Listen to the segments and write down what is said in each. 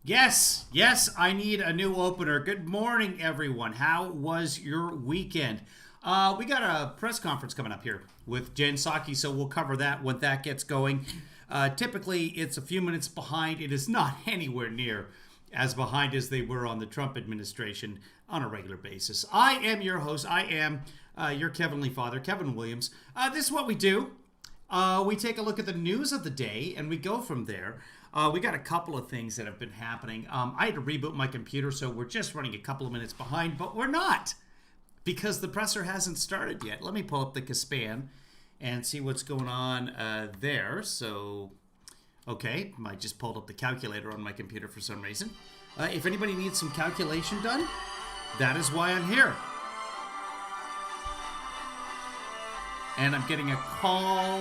Yes, I need a new opener. Good morning, everyone. How was your weekend? We got a press conference coming up here with Jen Psaki, so we'll cover that when that gets going. Typically, it's a few minutes behind. It is not anywhere near as behind as they were on the Trump administration on a regular basis. I am your host. I am your Kevinly father, Kevin Williams. This is what we do. We take a look at the news of the day, and we go from there. We got a couple of things that have been happening. I had to reboot my computer, so we're just running a couple of minutes behind, but we're not, because the presser hasn't started yet. Let me pull up the Caspan and see what's going on there. So, okay, I just pulled up the calculator on my computer for some reason. If anybody needs some calculation done, that is why I'm here. And I'm getting a call.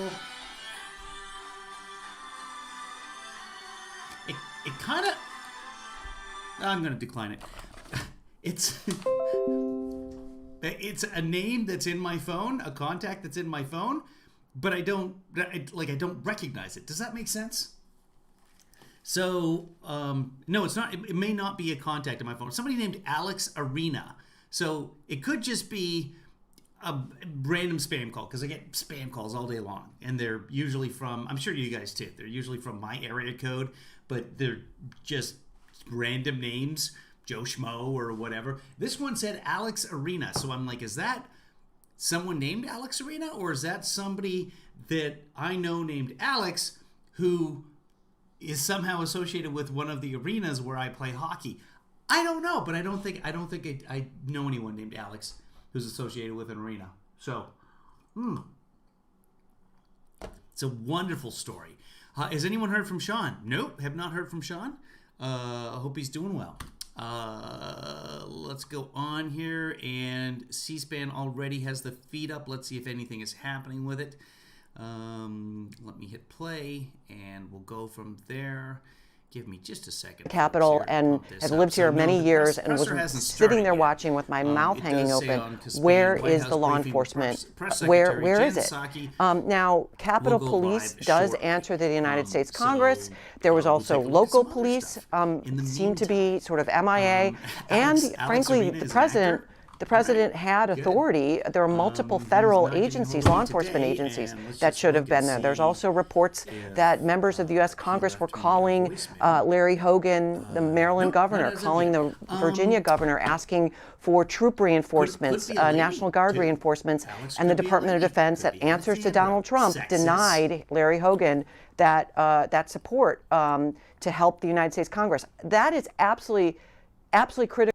It kind of... I'm going to decline it. It's a name that's in my phone, a contact that's in my phone, but I don't recognize it. Does that make sense? So, no, it's not. It may not be a contact in my phone. Somebody named Alex Arena. So it could just be a random spam call, because I get spam calls all day long, and they're usually from, I'm sure you guys too, they're usually from my area code, but they're just random names, Joe Schmo or whatever. This one said Alex Arena, so I'm like, is that someone named Alex Arena, or is that somebody that I know named Alex who is somehow associated with one of the arenas where I play hockey? I don't know, but I don't think I know anyone named Alex who's associated with an arena. So, it's a wonderful story. Has anyone heard from Sean? Nope, have not heard from Sean. I hope he's doing well. Let's go on here, and C-SPAN already has the feed up. Let's see if anything is happening with it. Let me hit play, and we'll go from there. Give me just a second. Capitol, and have lived here many years, and was sitting there watching with my mouth hanging open. Where is the law enforcement? Where is it? Now, Capitol Police does answer to the United States Congress. There was also local police, seemed to be sort of MIA, and frankly, the president had authority. There are multiple federal agencies, law enforcement agencies, that should have been there. There's also reports that members of the U.S. Congress were calling Larry Hogan, the Maryland governor, calling the Virginia governor, asking for troop reinforcements, National Guard reinforcements, and the Department of Defense, that answers to Donald Trump, denied Larry Hogan that support to help the United States Congress. That is absolutely critical.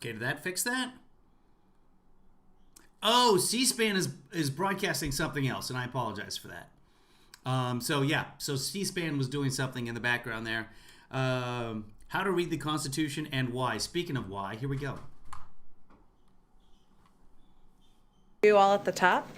Okay, did that fix that? Oh, C-SPAN is broadcasting something else, and I apologize for that. So C-SPAN was doing something in the background there. How to read the Constitution and why. Speaking of why, here we go. You all at the top.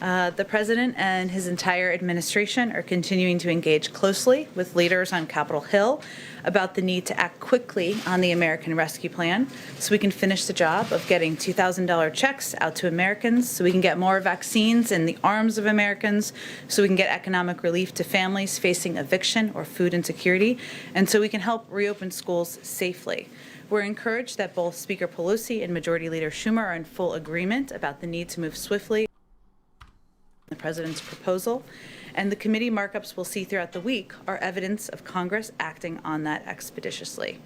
The president and his entire administration are continuing to engage closely with leaders on Capitol Hill about the need to act quickly on the American Rescue Plan so we can finish the job of getting $2,000 checks out to Americans, so we can get more vaccines in the arms of Americans, so we can get economic relief to families facing eviction or food insecurity, and so we can help reopen schools safely. We're encouraged that both Speaker Pelosi and Majority Leader Schumer are in full agreement about the need to move swiftly on the president's proposal, and the committee markups we'll see throughout the week are evidence of Congress acting on that expeditiously.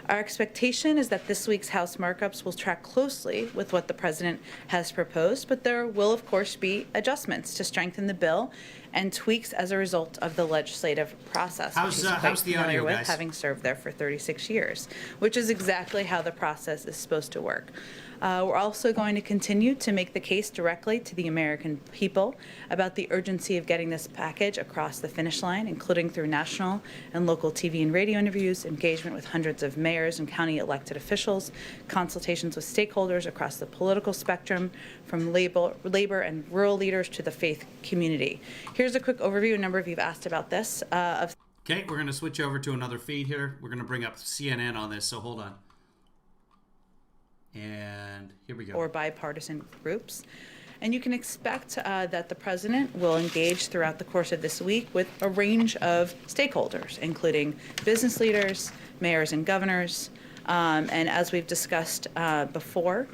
Our expectation is that this week's House markups will track closely with what the president has proposed, but there will, of course, be adjustments to strengthen the bill and tweaks as a result of the legislative process, which he's quite familiar with, having served there for 36 years, which is exactly how the process is supposed to work. We're also going to continue to make the case directly to the American people about the urgency of getting this package across the finish line, including through national and local TV and radio interviews, engagement with hundreds of mayors and county elected officials, consultations with stakeholders across the political spectrum, from labor and rural leaders to the faith community. Here's a quick overview. A number of you have asked about this. Okay, we're going to switch over to another feed here. We're going to bring up CNN on this, so hold on. And here we go. Or bipartisan groups. And you can expect that the president will engage throughout the course of this week with a range of stakeholders, including business leaders, mayors and governors. And as we've discussed before,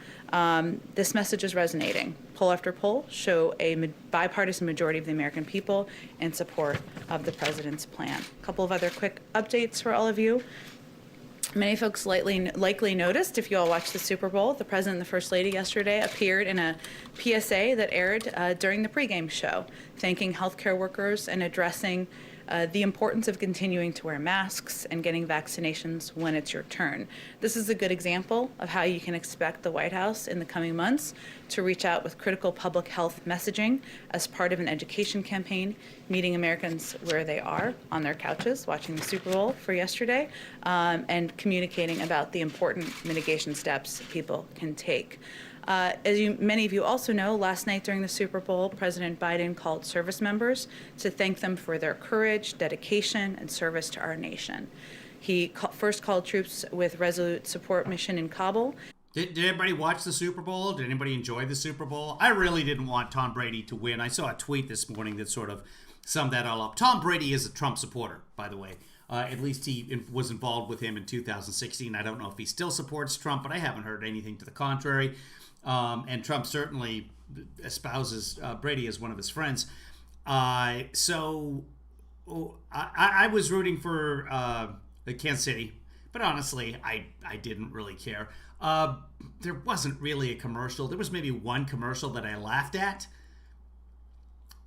this message is resonating. Poll after poll show a bipartisan majority of the American people in support of the president's plan. A couple of other quick updates for all of you. Many folks likely noticed, if you all watched the Super Bowl, the President and the First Lady yesterday appeared in a PSA that aired during the pregame show, thanking healthcare workers and addressing the importance of continuing to wear masks and getting vaccinations when it's your turn. This is a good example of how you can expect the White House in the coming months to reach out with critical public health messaging as part of an education campaign, meeting Americans where they are, on their couches, watching the Super Bowl for yesterday, and communicating about the important mitigation steps people can take. Many of you also know, last night during the Super Bowl, President Biden called service members to thank them for their courage, dedication, and service to our nation. He first called troops with Resolute Support Mission in Kabul. Did everybody watch the Super Bowl? Did anybody enjoy the Super Bowl? I really didn't want Tom Brady to win. I saw a tweet this morning that sort of summed that all up. Tom Brady is a Trump supporter, by the way. At least he was involved with him in 2016. I don't know if he still supports Trump, but I haven't heard anything to the contrary. And Trump certainly espouses Brady as one of his friends. So I was rooting for Kansas City, but honestly, I didn't really care. There wasn't really a commercial. There was maybe one commercial that I laughed at.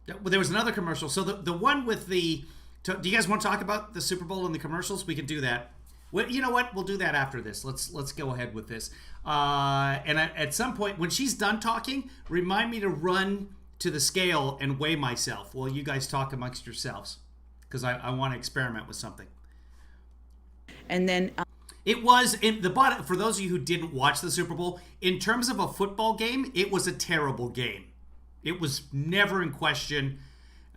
There was another commercial. So the one with the... Do you guys want to talk about the Super Bowl and the commercials? We can do that. Well, you know what? We'll do that after this. Let's go ahead with this. At some point, when she's done talking, remind me to run to the scale and weigh myself while you guys talk amongst yourselves, because I want to experiment with something. And then it was in the bottom. For those of you who didn't watch the Super Bowl, in terms of a football game, it was a terrible game. It was never in question.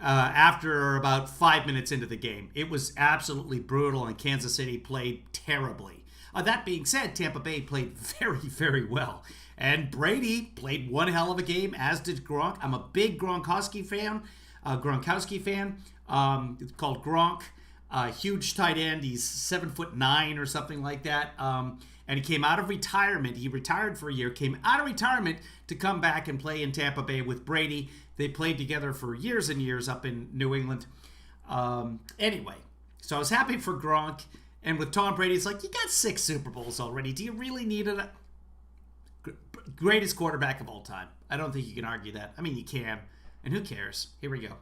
After about 5 minutes into the game, it was absolutely brutal, and Kansas City played terribly. That being said, Tampa Bay played very, very well, and Brady played one hell of a game, as did Gronk. I'm a big Gronkowski fan. It's called Gronk. Huge tight end. He's 7'9" or something like that. And he came out of retirement. He retired for a year, came out of retirement to come back and play in Tampa Bay with Brady. They played together for years and years up in New England. Anyway, so I was happy for Gronk. And with Tom Brady, it's like, you got 6 Super Bowls already. Do you really need it? Greatest quarterback of all time. I don't think you can argue that. I mean, you can. And who cares? Here we go.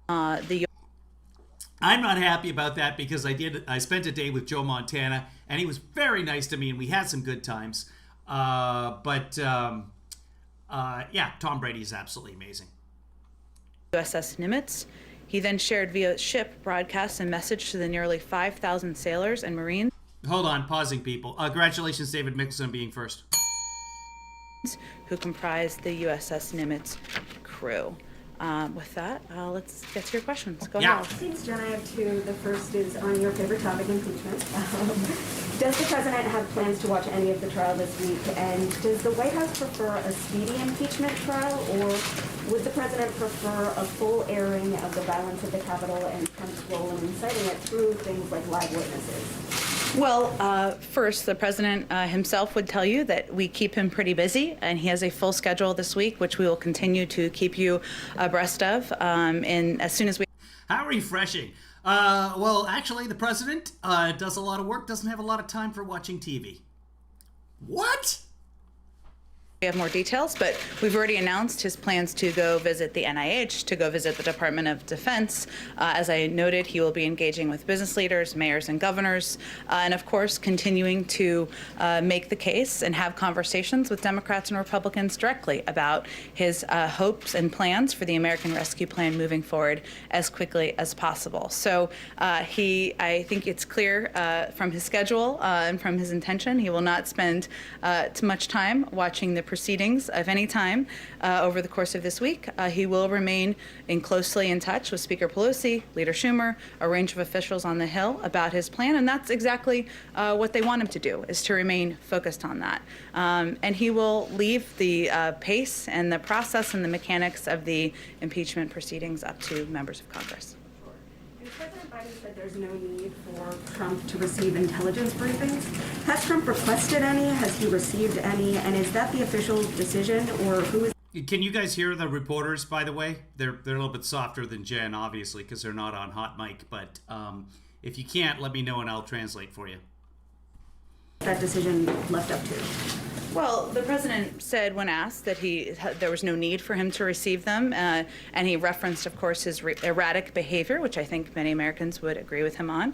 I'm not happy about that because I spent a day with Joe Montana, and he was very nice to me, and we had some good times. Yeah, Tom Brady is absolutely amazing. USS Nimitz. He then shared via ship broadcasts and message to the nearly 5,000 sailors and Marines. Hold on, pausing people. Congratulations, David Mickelson, on being first. Who comprised the USS Nimitz crew. With that, let's get to your questions. Go ahead. Thanks, Jen. I have 2. The first is on your favorite topic, impeachment. Does the president have plans to watch any of the trial this week? And does the White House prefer a speedy impeachment trial, or would the president prefer a full airing of the violence at the Capitol and Trump's role in inciting it through things like live witnesses? Well, first, the president himself would tell you that we keep him pretty busy, and he has a full schedule this week, which we will continue to keep you abreast of. And as soon as we... How refreshing. Well, actually, the president does a lot of work, doesn't have a lot of time for watching TV. What? We have more details, but we've already announced his plans to go visit the NIH, to go visit the Department of Defense. As I noted, he will be engaging with business leaders, mayors, and governors, and of course, continuing to make the case and have conversations with Democrats and Republicans directly about his hopes and plans for the American Rescue Plan moving forward as quickly as possible. So I think it's clear from his schedule and from his intention, he will not spend too much time watching the proceedings of any time over the course of this week. He will remain closely in touch with Speaker Pelosi, Leader Schumer, a range of officials on the Hill about his plan, and that's exactly what they want him to do, is to remain focused on that. And he will leave the pace and the process and the mechanics of the impeachment proceedings up to members of Congress. President Biden said there's no need for Trump to receive intelligence briefings. Has Trump requested any? Has he received any? And is that the official decision, or who is? Can you guys hear the reporters, by the way? They're a little bit softer than Jen, obviously, because they're not on hot mic. But if you can't, let me know and I'll translate for you. That decision left up to? Well, the president said when asked that there was no need for him to receive them, and he referenced, of course, his erratic behavior, which I think many Americans would agree with him on.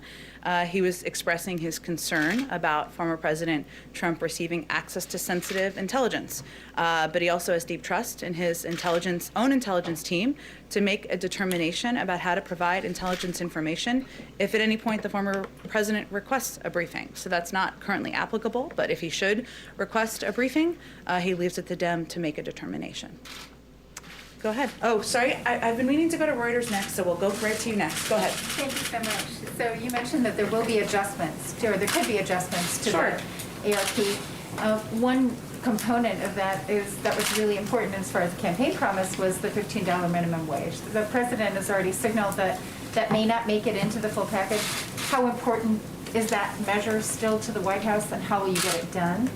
He was expressing his concern about former President Trump receiving access to sensitive intelligence, but he also has deep trust in his own intelligence team to make a determination about how to provide intelligence information if at any point the former president requests a briefing. So that's not currently applicable, but if he should request a briefing, he leaves it to them to make a determination. Go ahead. Oh, sorry, I've been meaning to go to Reuters next, so we'll go right to you next. Go ahead. Thank you so much. So you mentioned that there will be adjustments, or there could be adjustments to Sure. the ARP. One component of that was really important as far as the campaign promise was the $15 minimum wage. The president has already signaled that that may not make it into the full package. How important is that measure still to the White House, and how will you get it done?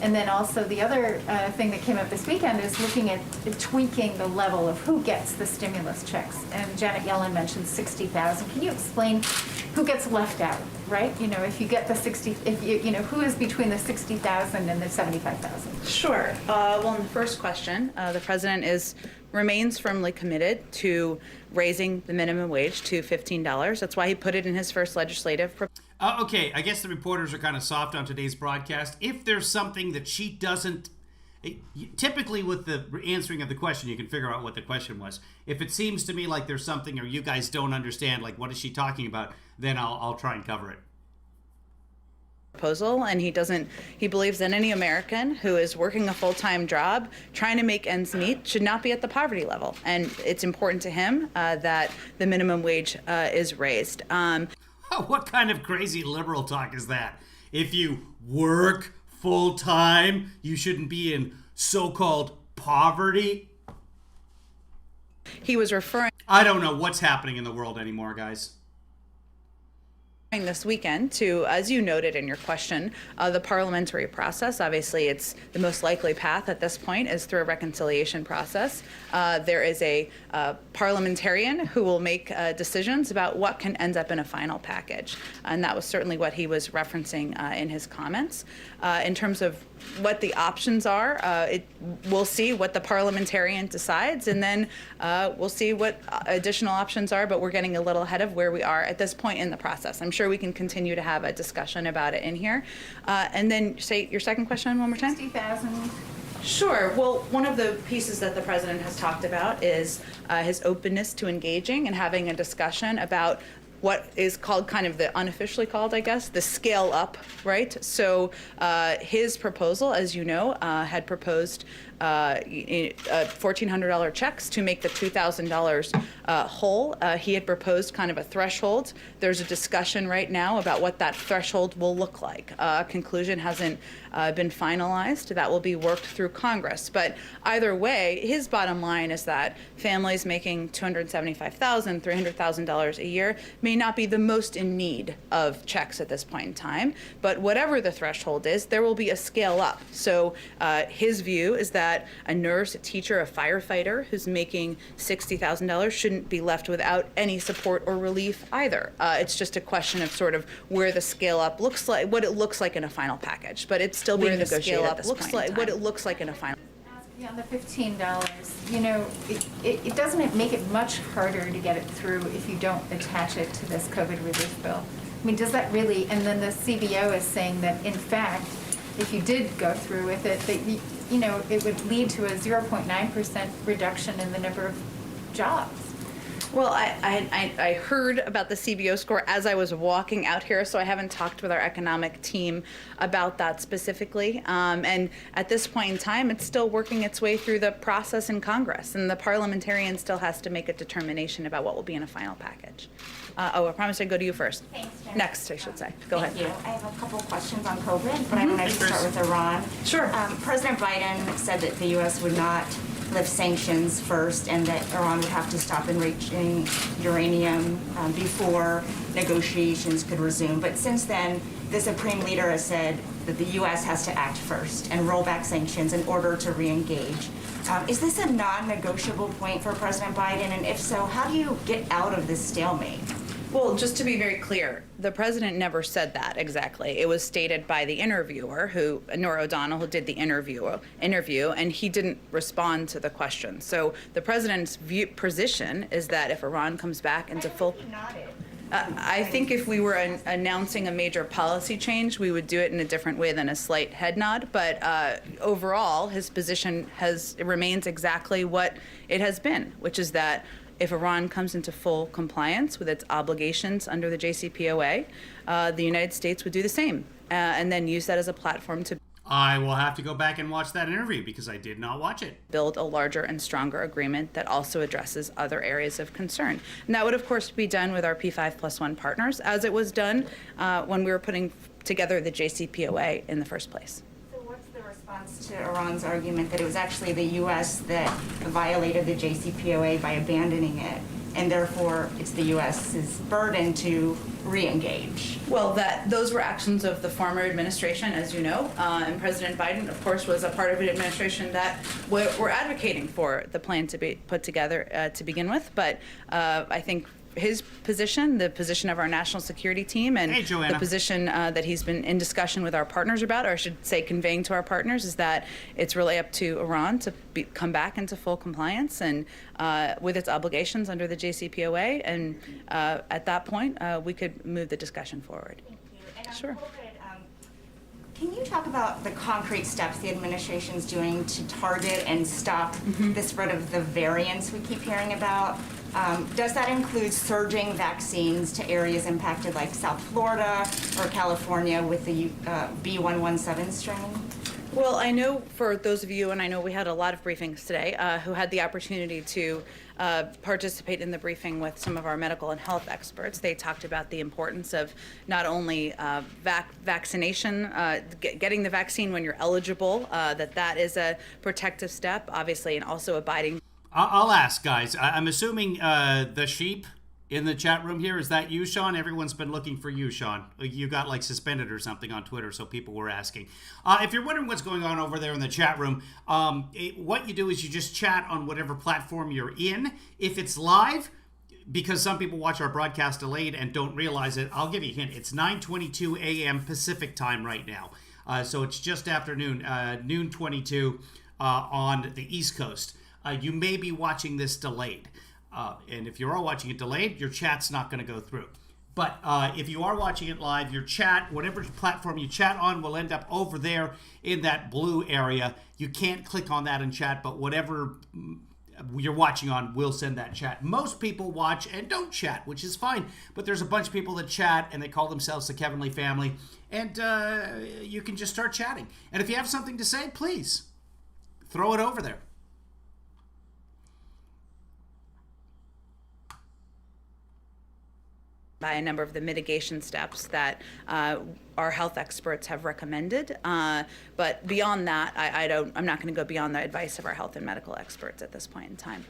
And then also the other thing that came up this weekend is looking at tweaking the level of who gets the stimulus checks. And Janet Yellen mentioned 60,000. Can you explain who gets left out, right? You know, if you get the 60, who is between the 60,000 and the 75,000? Sure. Well, in the first question, the president remains firmly committed to raising the minimum wage to $15. That's why he put it in his first legislative proposal. Okay, I guess the reporters are kind of soft on today's broadcast. If there's something that she doesn't, typically with the answering of the question, you can figure out what the question was. If it seems to me like there's something or you guys don't understand, like what is she talking about, then I'll try and cover it. Proposal, and he believes that any American who is working a full-time job trying to make ends meet should not be at the poverty level, and it's important to him that the minimum wage is raised. What kind of crazy liberal talk is that? If you work full-time, you shouldn't be in so-called poverty? He was referring... I don't know what's happening in the world anymore, guys. This weekend to, as you noted in your question, the parliamentary process. Obviously, it's the most likely path at this point is through a reconciliation process. There is a parliamentarian who will make decisions about what can end up in a final package. And that was certainly what he was referencing in his comments. In terms of what the options are, we'll see what the parliamentarian decides, and then we'll see what additional options are, but we're getting a little ahead of where we are at this point in the process. I'm sure we can continue to have a discussion about it in here. And then say your second question one more time. 60,000. Sure. Well, one of the pieces that the president has talked about is his openness to engaging and having a discussion about what is called, kind of the unofficially called, I guess, the scale up, right? So his proposal, as you know, had proposed $1,400 checks to make the $2,000 whole. He had proposed kind of a threshold. There's a discussion right now about what that threshold will look like. Conclusion hasn't been finalized. That will be worked through Congress. But either way, his bottom line is that families making $275,000, $300,000 a year may not be the most in need of checks at this point in time. But whatever the threshold is, there will be a scale up. So his view is that a nurse, a teacher, a firefighter who's making $60,000 shouldn't be left without any support or relief either. It's just a question of sort of where the scale up looks like, what it looks like in a final package. But it's still being negotiated at this point in time. What it looks like in a final. Yeah, the $15, you know, it doesn't make it much harder to get it through if you don't attach it to this COVID relief bill. I mean, does that really, and then the CBO is saying that, in fact, if you did go through with it, that you know, it would lead to a 0.9% reduction in the number of jobs. Well, I heard about the CBO score as I was walking out here, so I haven't talked with our economic team about that specifically. And at this point in time, it's still working its way through the process in Congress, and the parliamentarian still has to make a determination about what will be in a final package. I promised I'd go to you first. Thanks, Jen. Next, I should say. Go ahead. Thank you. I have a couple questions on COVID, but I would like to start with Iran. Sure. President Biden said that the U.S. would not lift sanctions first and that Iran would have to stop enriching uranium before negotiations could resume. But since then, the Supreme Leader has said that the U.S. has to act first and roll back sanctions in order to re-engage. Is this a non-negotiable point for President Biden? And if so, how do you get out of this stalemate? Well, just to be very clear, the president never said that exactly. It was stated by the interviewer, Norah O'Donnell, who did the interview, and he didn't respond to the question. So the president's position is that if Iran comes back into full... I think if we were announcing a major policy change, we would do it in a different way than a slight head nod. But overall, his position remains exactly what it has been, which is that if Iran comes into full compliance with its obligations under the JCPOA, the United States would do the same and then use that as a platform to I will have to go back and watch that interview because I did not watch it. Build a larger and stronger agreement that also addresses other areas of concern. And that would, of course, be done with our P5+1 partners, as it was done when we were putting together the JCPOA in the first place. So what's the response to Iran's argument that it was actually the U.S. that violated the JCPOA by abandoning it, and therefore it's the U.S.'s burden to re-engage? Well, those were actions of the former administration, as you know, and President Biden, of course, was a part of an administration that were advocating for the plan to be put together to begin with. But I think his position, the position of our national security team, and the position that he's been in discussion with our partners about, or I should say conveying to our partners, is that it's really up to Iran to come back into full compliance and with its obligations under the JCPOA, and at that point, we could move the discussion forward. Thank you. And on Sure. COVID, can you talk about the concrete steps the administration is doing to target and stop the spread of the variants we keep hearing about? Does that include surging vaccines to areas impacted like South Florida or California with the B117 strain? Well, I know for those of you, and I know we had a lot of briefings today, who had the opportunity to participate in the briefing with some of our medical and health experts. They talked about the importance of not only vaccination, getting the vaccine when you're eligible, that is a protective step, obviously, and also abiding. I'll ask, guys. I'm assuming the sheep in the chat room here, is that you, Sean? Everyone's been looking for you, Sean. You got like suspended or something on Twitter, so people were asking. If you're wondering what's going on over there in the chat room, what you do is you just chat on whatever platform you're in. If it's live, because some people watch our broadcast delayed and don't realize it, I'll give you a hint. It's 9:22 a.m. Pacific time right now. So it's just after noon 22 on the East Coast. You may be watching this delayed. And if you are watching it delayed, your chat's not going to go through. But if you are watching it live, your chat, whatever platform you chat on, will end up over there in that blue area. You can't click on that and chat, but whatever you're watching on will send that chat. Most people watch and don't chat, which is fine. But there's a bunch of people that chat, and they call themselves the Kevin Lee family. And you can just start chatting. And if you have something to say, please throw it over there. By a number of the mitigation steps that our health experts have recommended, but beyond that, I'm not going to go beyond the advice of our health and medical experts at this point in time.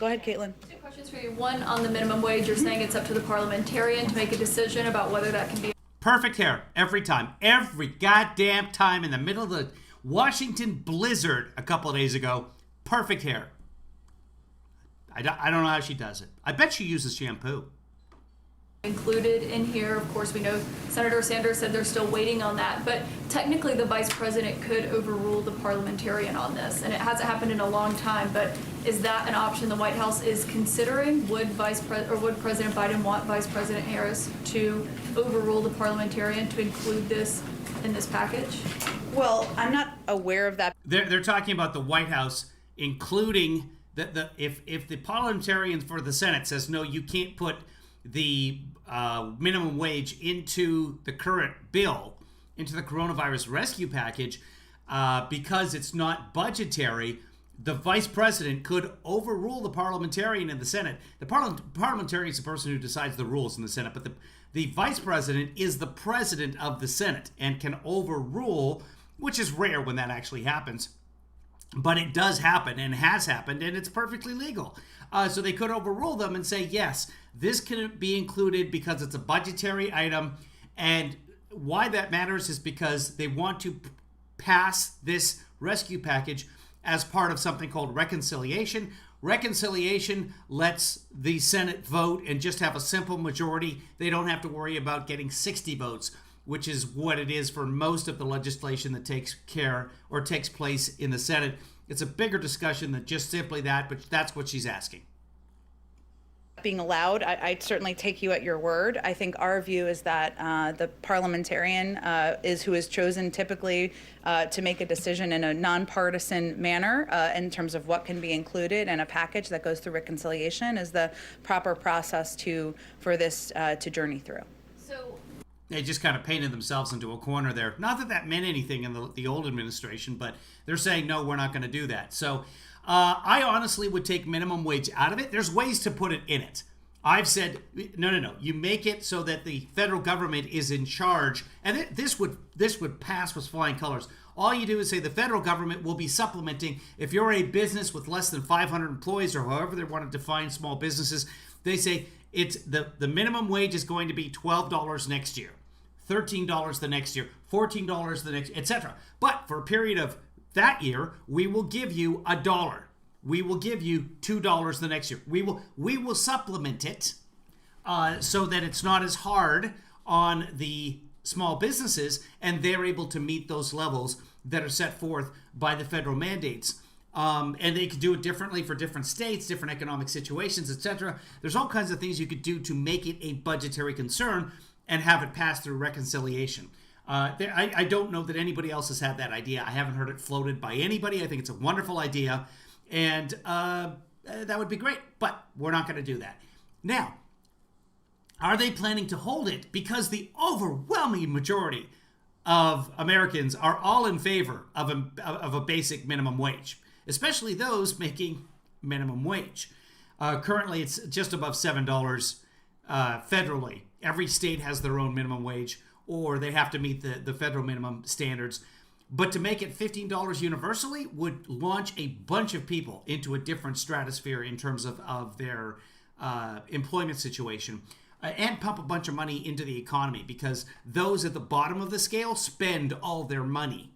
Go ahead, Caitlin. Two questions for you. One, on the minimum wage, you're saying it's up to the parliamentarian to make a decision about whether that can be. Perfect hair every time, every goddamn time in the middle of the Washington blizzard a couple of days ago. Perfect hair. I don't know how she does it. I bet she uses shampoo. Included in here. Of course, we know Senator Sanders said they're still waiting on that, but technically the vice president could overrule the parliamentarian on this, and it hasn't happened in a long time. But is that an option the White House is considering? Would President Biden want Vice President Harris to overrule the parliamentarian to include this in this package? Well, I'm not aware of that. They're talking about the White House including if the parliamentarian for the Senate says, no, you can't put the minimum wage into the current bill, into the coronavirus rescue package, because it's not budgetary, the vice president could overrule the parliamentarian in the Senate. The parliamentarian is the person who decides the rules in the Senate, but the vice president is the president of the Senate and can overrule, which is rare when that actually happens. But it does happen and has happened, and it's perfectly legal. So they could overrule them and say, yes, this can be included because it's a budgetary item. And why that matters is because they want to pass this rescue package as part of something called reconciliation. Reconciliation lets the Senate vote and just have a simple majority. They don't have to worry about getting 60 votes, which is what it is for most of the legislation that takes place in the Senate. It's a bigger discussion than just simply that, but that's what she's asking. Being allowed, I'd certainly take you at your word. I think our view is that the parliamentarian is who is chosen typically to make a decision in a nonpartisan manner in terms of what can be included in a package that goes through reconciliation is the proper process for this to journey through. So they just kind of painted themselves into a corner there. Not that that meant anything in the old administration, but they're saying, no, we're not going to do that. So I honestly would take minimum wage out of it. There's ways to put it in it. I've said, no. You make it so that the federal government is in charge. And this would pass with flying colors. All you do is say the federal government will be supplementing. If you're a business with less than 500 employees or however they want to define small businesses, they say it's the minimum wage is going to be $12 next year, $13 the next year, $14 the next, etc. But for a period of that year, we will give you $1. We will give you $2 the next year. We will supplement it so that it's not as hard on the small businesses, and they're able to meet those levels that are set forth by the federal mandates. And they could do it differently for different states, different economic situations, etc. There's all kinds of things you could do to make it a budgetary concern and have it pass through reconciliation. I don't know that anybody else has had that idea. I haven't heard it floated by anybody. I think it's a wonderful idea, and that would be great, but we're not going to do that. Now, are they planning to hold it? Because the overwhelming majority of Americans are all in favor of a basic minimum wage, especially those making minimum wage. Currently, it's just above $7 federally. Every state has their own minimum wage, or they have to meet the federal minimum standards. But to make it $15 universally would launch a bunch of people into a different stratosphere in terms of their employment situation, and pump a bunch of money into the economy, because those at the bottom of the scale spend all their money.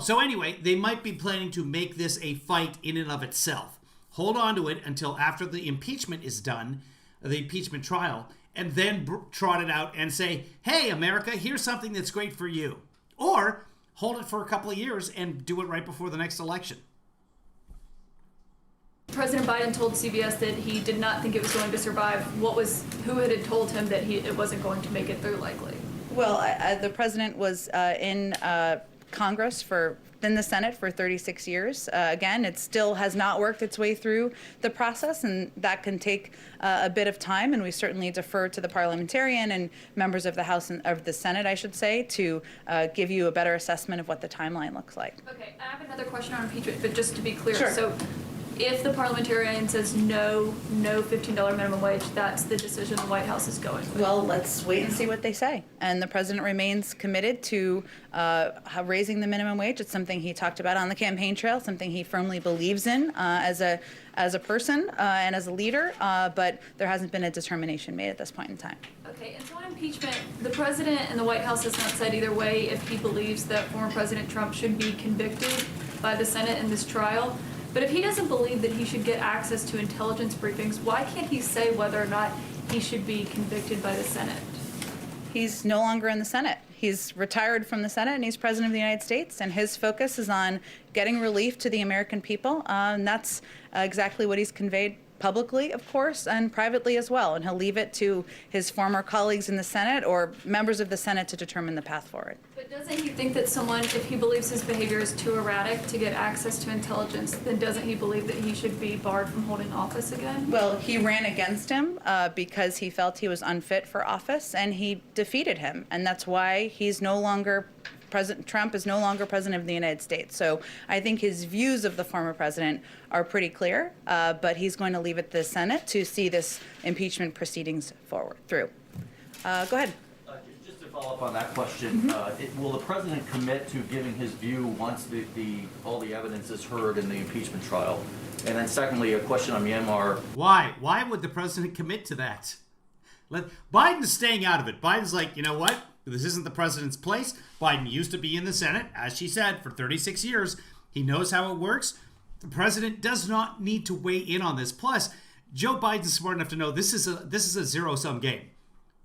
So anyway, they might be planning to make this a fight in and of itself. Hold on to it until after the impeachment is done, the impeachment trial, and then trot it out and say, hey, America, here's something that's great for you. Or hold it for a couple of years and do it right before the next election. President Biden told CBS that he did not think it was going to survive. Who had told him that it wasn't going to make it through likely? Well, the president was in Congress in the Senate for 36 years. Again, it still has not worked its way through the process, and that can take a bit of time, and we certainly defer to the parliamentarian and members of the House and of the Senate, I should say, to give you a better assessment of what the timeline looks like. Okay, I have another question on impeachment, but just to be clear. Sure. So if the parliamentarian says no $15 minimum wage, that's the decision the White House is going with. Well, let's wait and see what they say. And the president remains committed to raising the minimum wage. It's something he talked about on the campaign trail, something he firmly believes in as a person and as a leader, but there hasn't been a determination made at this point in time. Okay, and so on impeachment, the president and the White House has not said either way if he believes that former President Trump should be convicted by the Senate in this trial. But if he doesn't believe that he should get access to intelligence briefings, why can't he say whether or not he should be convicted by the Senate? He's no longer in the Senate. He's retired from the Senate, and he's president of the United States, and his focus is on getting relief to the American people, and that's exactly what he's conveyed publicly, of course, and privately as well. And he'll leave it to his former colleagues in the Senate or members of the Senate to determine the path forward. But doesn't he think that someone, if he believes his behavior is too erratic to get access to intelligence, then doesn't he believe that he should be barred from holding office again? Well, he ran against him because he felt he was unfit for office, and he defeated him. And that's why he's no longer Trump is no longer president of the United States. So I think his views of the former president are pretty clear, but he's going to leave it to the Senate to see this impeachment proceedings through. Go ahead. Just to follow up on that question, will the president commit to giving his view once all the evidence is heard in the impeachment trial? And then secondly, a question on Myanmar. Why? Why would the president commit to that? Biden's staying out of it. Biden's like, you know what? This isn't the president's place. Biden used to be in the Senate, as she said, for 36 years. He knows how it works. The president does not need to weigh in on this. Plus, Joe Biden's smart enough to know this is a zero-sum game.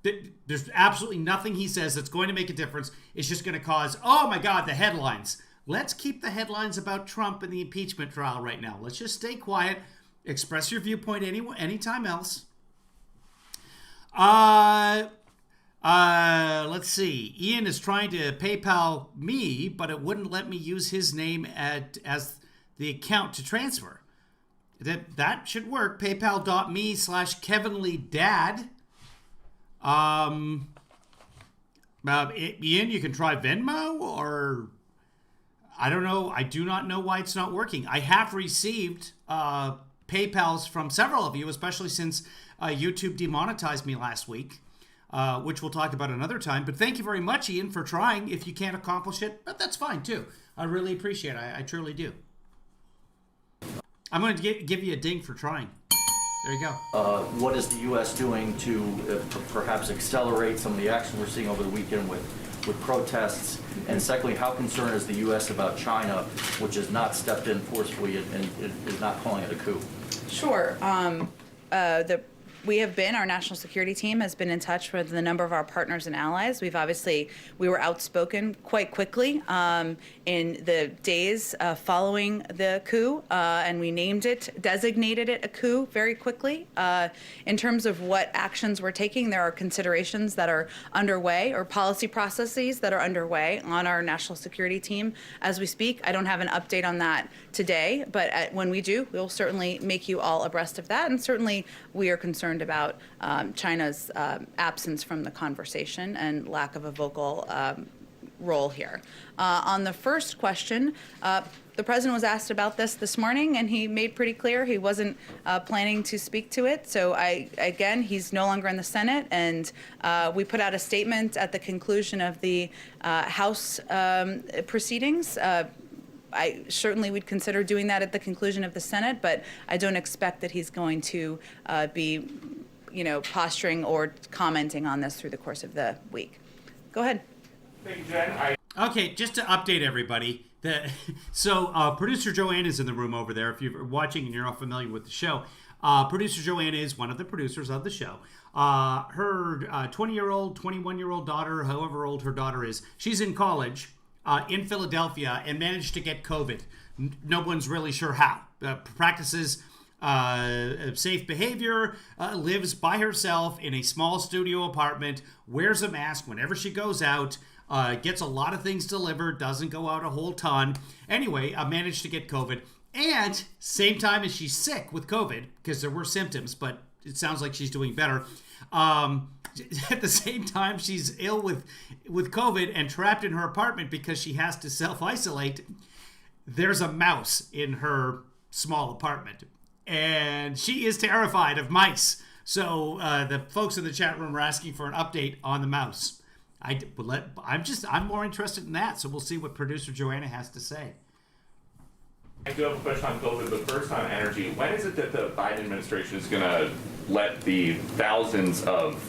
There's absolutely nothing he says that's going to make a difference. It's just going to cause, oh my God, the headlines. Let's keep the headlines about Trump and the impeachment trial right now. Let's just stay quiet. Express your viewpoint anytime else. Let's see. Ian is trying to PayPal me, but it wouldn't let me use his name as the account to transfer. That should work. PayPal.me/KevinLeeDad. Ian, you can try Venmo, or I don't know. I do not know why it's not working. I have received PayPals from several of you, especially since YouTube demonetized me last week. Which we'll talk about another time. But thank you very much, Ian, for trying. If you can't accomplish it, but that's fine, too. I really appreciate it. I truly do. I'm going to give you a ding for trying. There you go. What is the U.S. doing to perhaps accelerate some of the action we're seeing over the weekend with protests? And secondly, how concerned is the U.S. about China, which has not stepped in forcefully and is not calling it a coup? Sure. Our national security team has been in touch with a number of our partners and allies. We were outspoken quite quickly in the days following the coup, and we designated it a coup very quickly. In terms of what actions we're taking, there are considerations that are underway or policy processes that are underway on our national security team as we speak. I don't have an update on that today, but when we do, we'll certainly make you all abreast of that, and certainly we are concerned about China's absence from the conversation and lack of a vocal role here. On the first question, the president was asked about this morning, and he made pretty clear he wasn't planning to speak to it. So he's no longer in the Senate, and we put out a statement at the conclusion of the House proceedings. I certainly would consider doing that at the conclusion of the Senate, but I don't expect that he's going to be, posturing or commenting on this through the course of the week. Go ahead. Thank you, Jen. Okay, just to update everybody, producer Joanne is in the room over there. If you're watching and you're not familiar with the show, producer Joanne is one of the producers of the show. Her 20-year-old, 21-year-old daughter, however old her daughter is, she's in college. In Philadelphia and managed to get COVID. No one's really sure how. Practices safe behavior, lives by herself in a small studio apartment, wears a mask whenever she goes out, gets a lot of things delivered, doesn't go out a whole ton. Anyway, managed to get COVID. And same time as she's sick with COVID, because there were symptoms, but it sounds like she's doing better. At the same time, she's ill with COVID and trapped in her apartment because she has to self-isolate. There's a mouse in her small apartment, and she is terrified of mice. So the folks in the chat room are asking for an update on the mouse. I'm more interested in that, so we'll see what producer Joanna has to say. I do have a question on COVID, but first on energy. When is it that the Biden administration is going to let the thousands of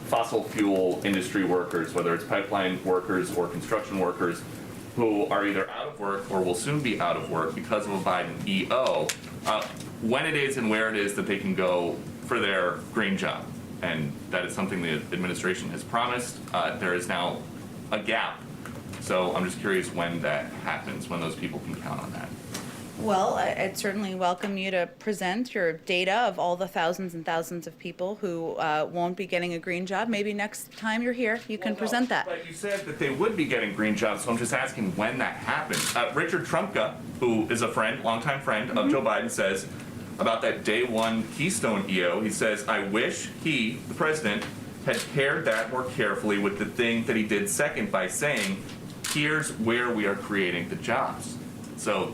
fossil fuel industry workers, whether it's pipeline workers or construction workers, who are either out of work or will soon be out of work because of a Biden EO, when it is and where it is that they can go for their green job? And that is something the administration has promised. There is now a gap. So I'm just curious when that happens, when those people can count on that. Well, I'd certainly welcome you to present your data of all the thousands and thousands of people who won't be getting a green job. Maybe next time you're here, you can present that. But you said that they would be getting green jobs, so I'm just asking when that happens. Richard Trumka, who is a friend, longtime friend of Joe Biden, says about that day one Keystone EO, he says, I wish he, the president, had paired that more carefully with the thing that he did second by saying, here's where we are creating the jobs. So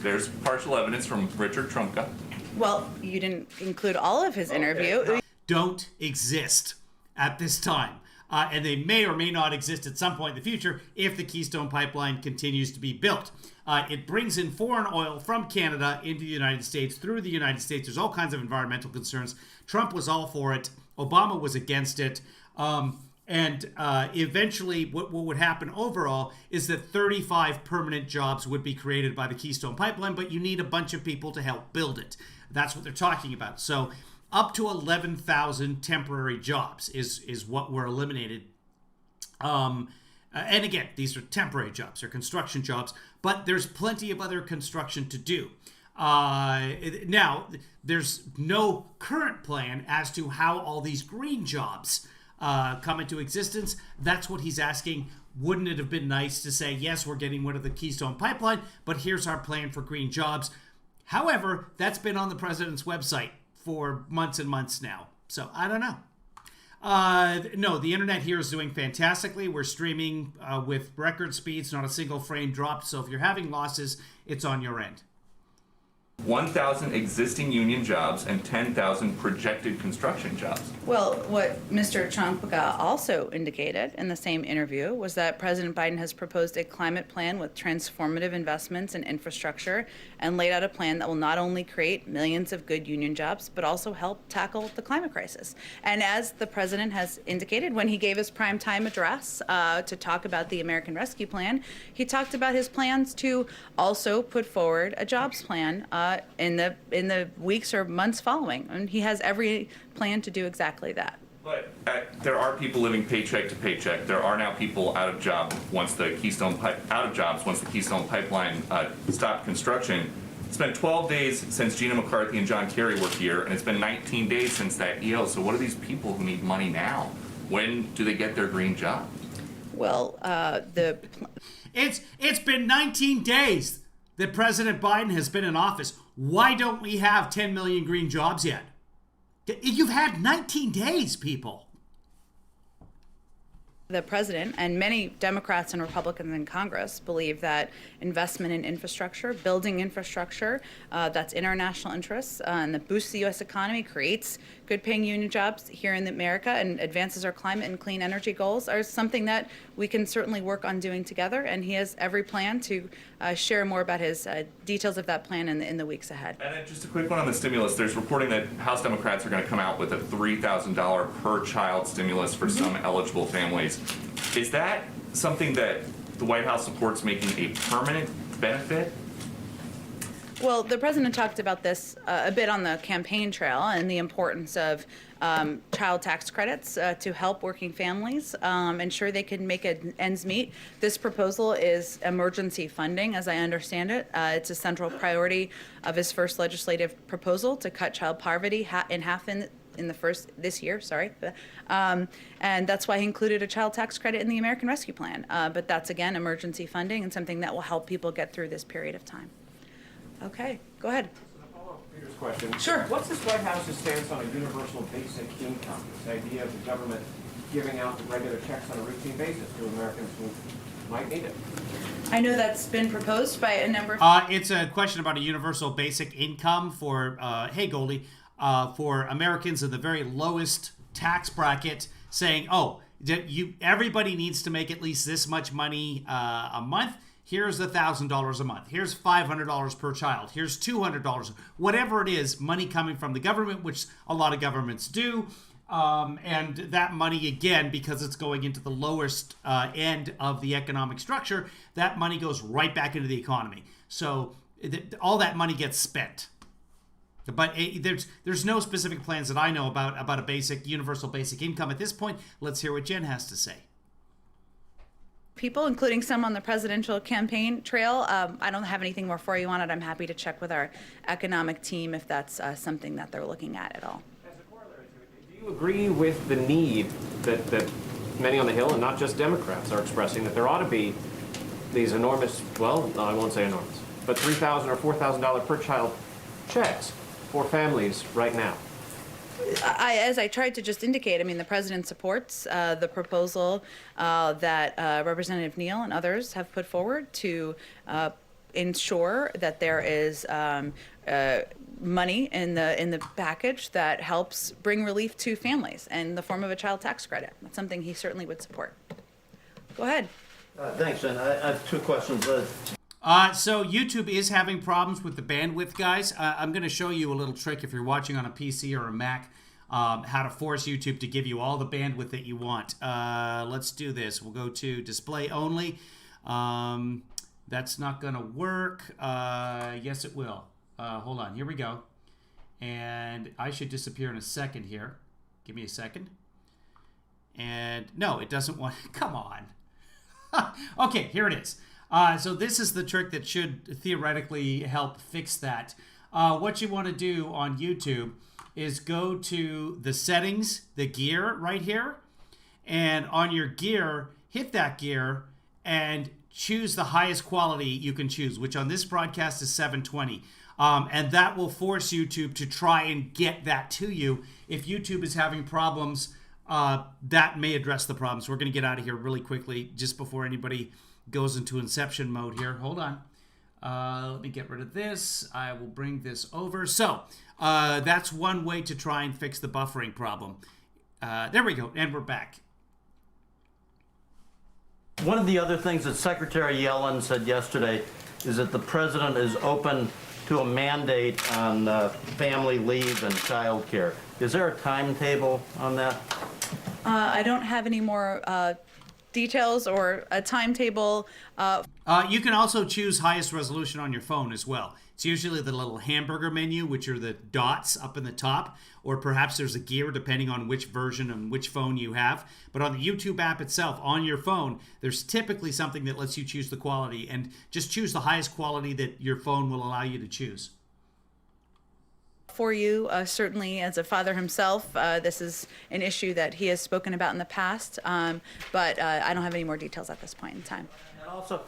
there's partial evidence from Richard Trumka. Well, you didn't include all of his interview. Don't exist at this time. And they may or may not exist at some point in the future if the Keystone Pipeline continues to be built. It brings in foreign oil from Canada into the United States, through the United States. There's all kinds of environmental concerns. Trump was all for it. Obama was against it. Eventually, what would happen overall is that 35 permanent jobs would be created by the Keystone Pipeline, but you need a bunch of people to help build it. That's what they're talking about. So up to 11,000 temporary jobs is what were eliminated. And again, these are temporary jobs. They're construction jobs, but there's plenty of other construction to do. Now, there's no current plan as to how all these green jobs come into existence. That's what he's asking. Wouldn't it have been nice to say, yes, we're getting rid of the Keystone Pipeline, but here's our plan for green jobs? However, that's been on the president's website for months and months now. So I don't know. No, the internet here is doing fantastically. We're streaming with record speeds, not a single frame dropped. So if you're having losses, it's on your end. 1,000 existing union jobs and 10,000 projected construction jobs. Well, what Mr. Trump also indicated in the same interview was that President Biden has proposed a climate plan with transformative investments in infrastructure and laid out a plan that will not only create millions of good union jobs, but also help tackle the climate crisis. And as the president has indicated when he gave his primetime address to talk about the American Rescue Plan, he talked about his plans to also put forward a jobs plan in the weeks or months following, and he has every plan to do exactly that. But there are people living paycheck to paycheck. There are now people out of jobs once the Keystone Pipeline stopped construction. It's been 12 days since Gina McCarthy and John Kerry were here, and it's been 19 days since that EO. So what are these people who need money now? When do they get their green job? Well, It's been 19 days that President Biden has been in office. Why don't we have 10 million green jobs yet? You've had 19 days, people. The president and many Democrats and Republicans in Congress believe that investment in infrastructure, building infrastructure that's international interests and that boosts the U.S. economy, creates good-paying union jobs here in America and advances our climate and clean energy goals are something that we can certainly work on doing together. And he has every plan to share more about his details of that plan in the weeks ahead. And then just a quick one on the stimulus. There's reporting that House Democrats are going to come out with a $3,000 per child stimulus for some eligible families. Is that something that the White House supports making a permanent benefit? Well, the president talked about this a bit on the campaign trail and the importance of child tax credits to help working families ensure they can make ends meet. This proposal is emergency funding, as I understand it. It's a central priority of his first legislative proposal to cut child poverty in half this year. And that's why he included a child tax credit in the American Rescue Plan. But that's, again, emergency funding and something that will help people get through this period of time. Okay, go ahead. Peter's question. Sure. What's this White House's stance on a universal basic income? This idea of the government giving out the regular checks on a routine basis to Americans who might need it. I know that's been proposed by a number of... It's a question about a universal basic income for, hey Goldie, for Americans in the very lowest tax bracket, saying, everybody needs to make at least this much money a month. Here's $1,000 a month. Here's $500 per child. Here's $200. Whatever it is, money coming from the government, which a lot of governments do. And that money, again, because it's going into the lowest end of the economic structure, that money goes right back into the economy. So all that money gets spent. But there's no specific plans that I know about a universal basic income at this point. Let's hear what Jen has to say. people, including some on the presidential campaign trail. I don't have anything more for you on it. I'm happy to check with our economic team if that's something that they're looking at all. As a corollary to it, do you agree with the need that many on the Hill, and not just Democrats, are expressing that there ought to be these enormous, well, no, I won't say enormous, but $3,000 or $4,000 per child checks for families right now? As I tried to just indicate, I mean, the president supports the proposal that Representative Neal and others have put forward to ensure that there is money in the package that helps bring relief to families in the form of a child tax credit. That's something he certainly would support. Go ahead. Thanks, and I have two questions. So YouTube is having problems with the bandwidth, guys. I'm going to show you a little trick if you're watching on a PC or a Mac, how to force YouTube to give you all the bandwidth that you want. Let's do this. We'll go to display only. That's not going to work. Yes, it will. Hold on. Here we go. And I should disappear in a second here. Give me a second. And no, it doesn't want... Come on. Okay, here it is. So this is the trick that should theoretically help fix that. What you want to do on YouTube is go to the settings, the gear right here, and on your gear, hit that gear and choose the highest quality you can choose, which on this broadcast is 720. And that will force YouTube to try and get that to you. If YouTube is having problems, that may address the problems. We're going to get out of here really quickly just before anybody goes into inception mode here. Hold on. Let me get rid of this. I will bring this over. So that's one way to try and fix the buffering problem. There we go. And we're back. One of the other things that Secretary Yellen said yesterday is that the president is open to a mandate on family leave and child care. Is there a timetable on that? I don't have any more details or a timetable. You can also choose highest resolution on your phone as well. It's usually the little hamburger menu, which are the dots up in the top, or perhaps there's a gear depending on which version and which phone you have. But on the YouTube app itself, on your phone, there's typically something that lets you choose the quality, and just choose the highest quality that your phone will allow you to choose. For you, certainly as a father himself, this is an issue that he has spoken about in the past, but I don't have any more details at this point in time. And also,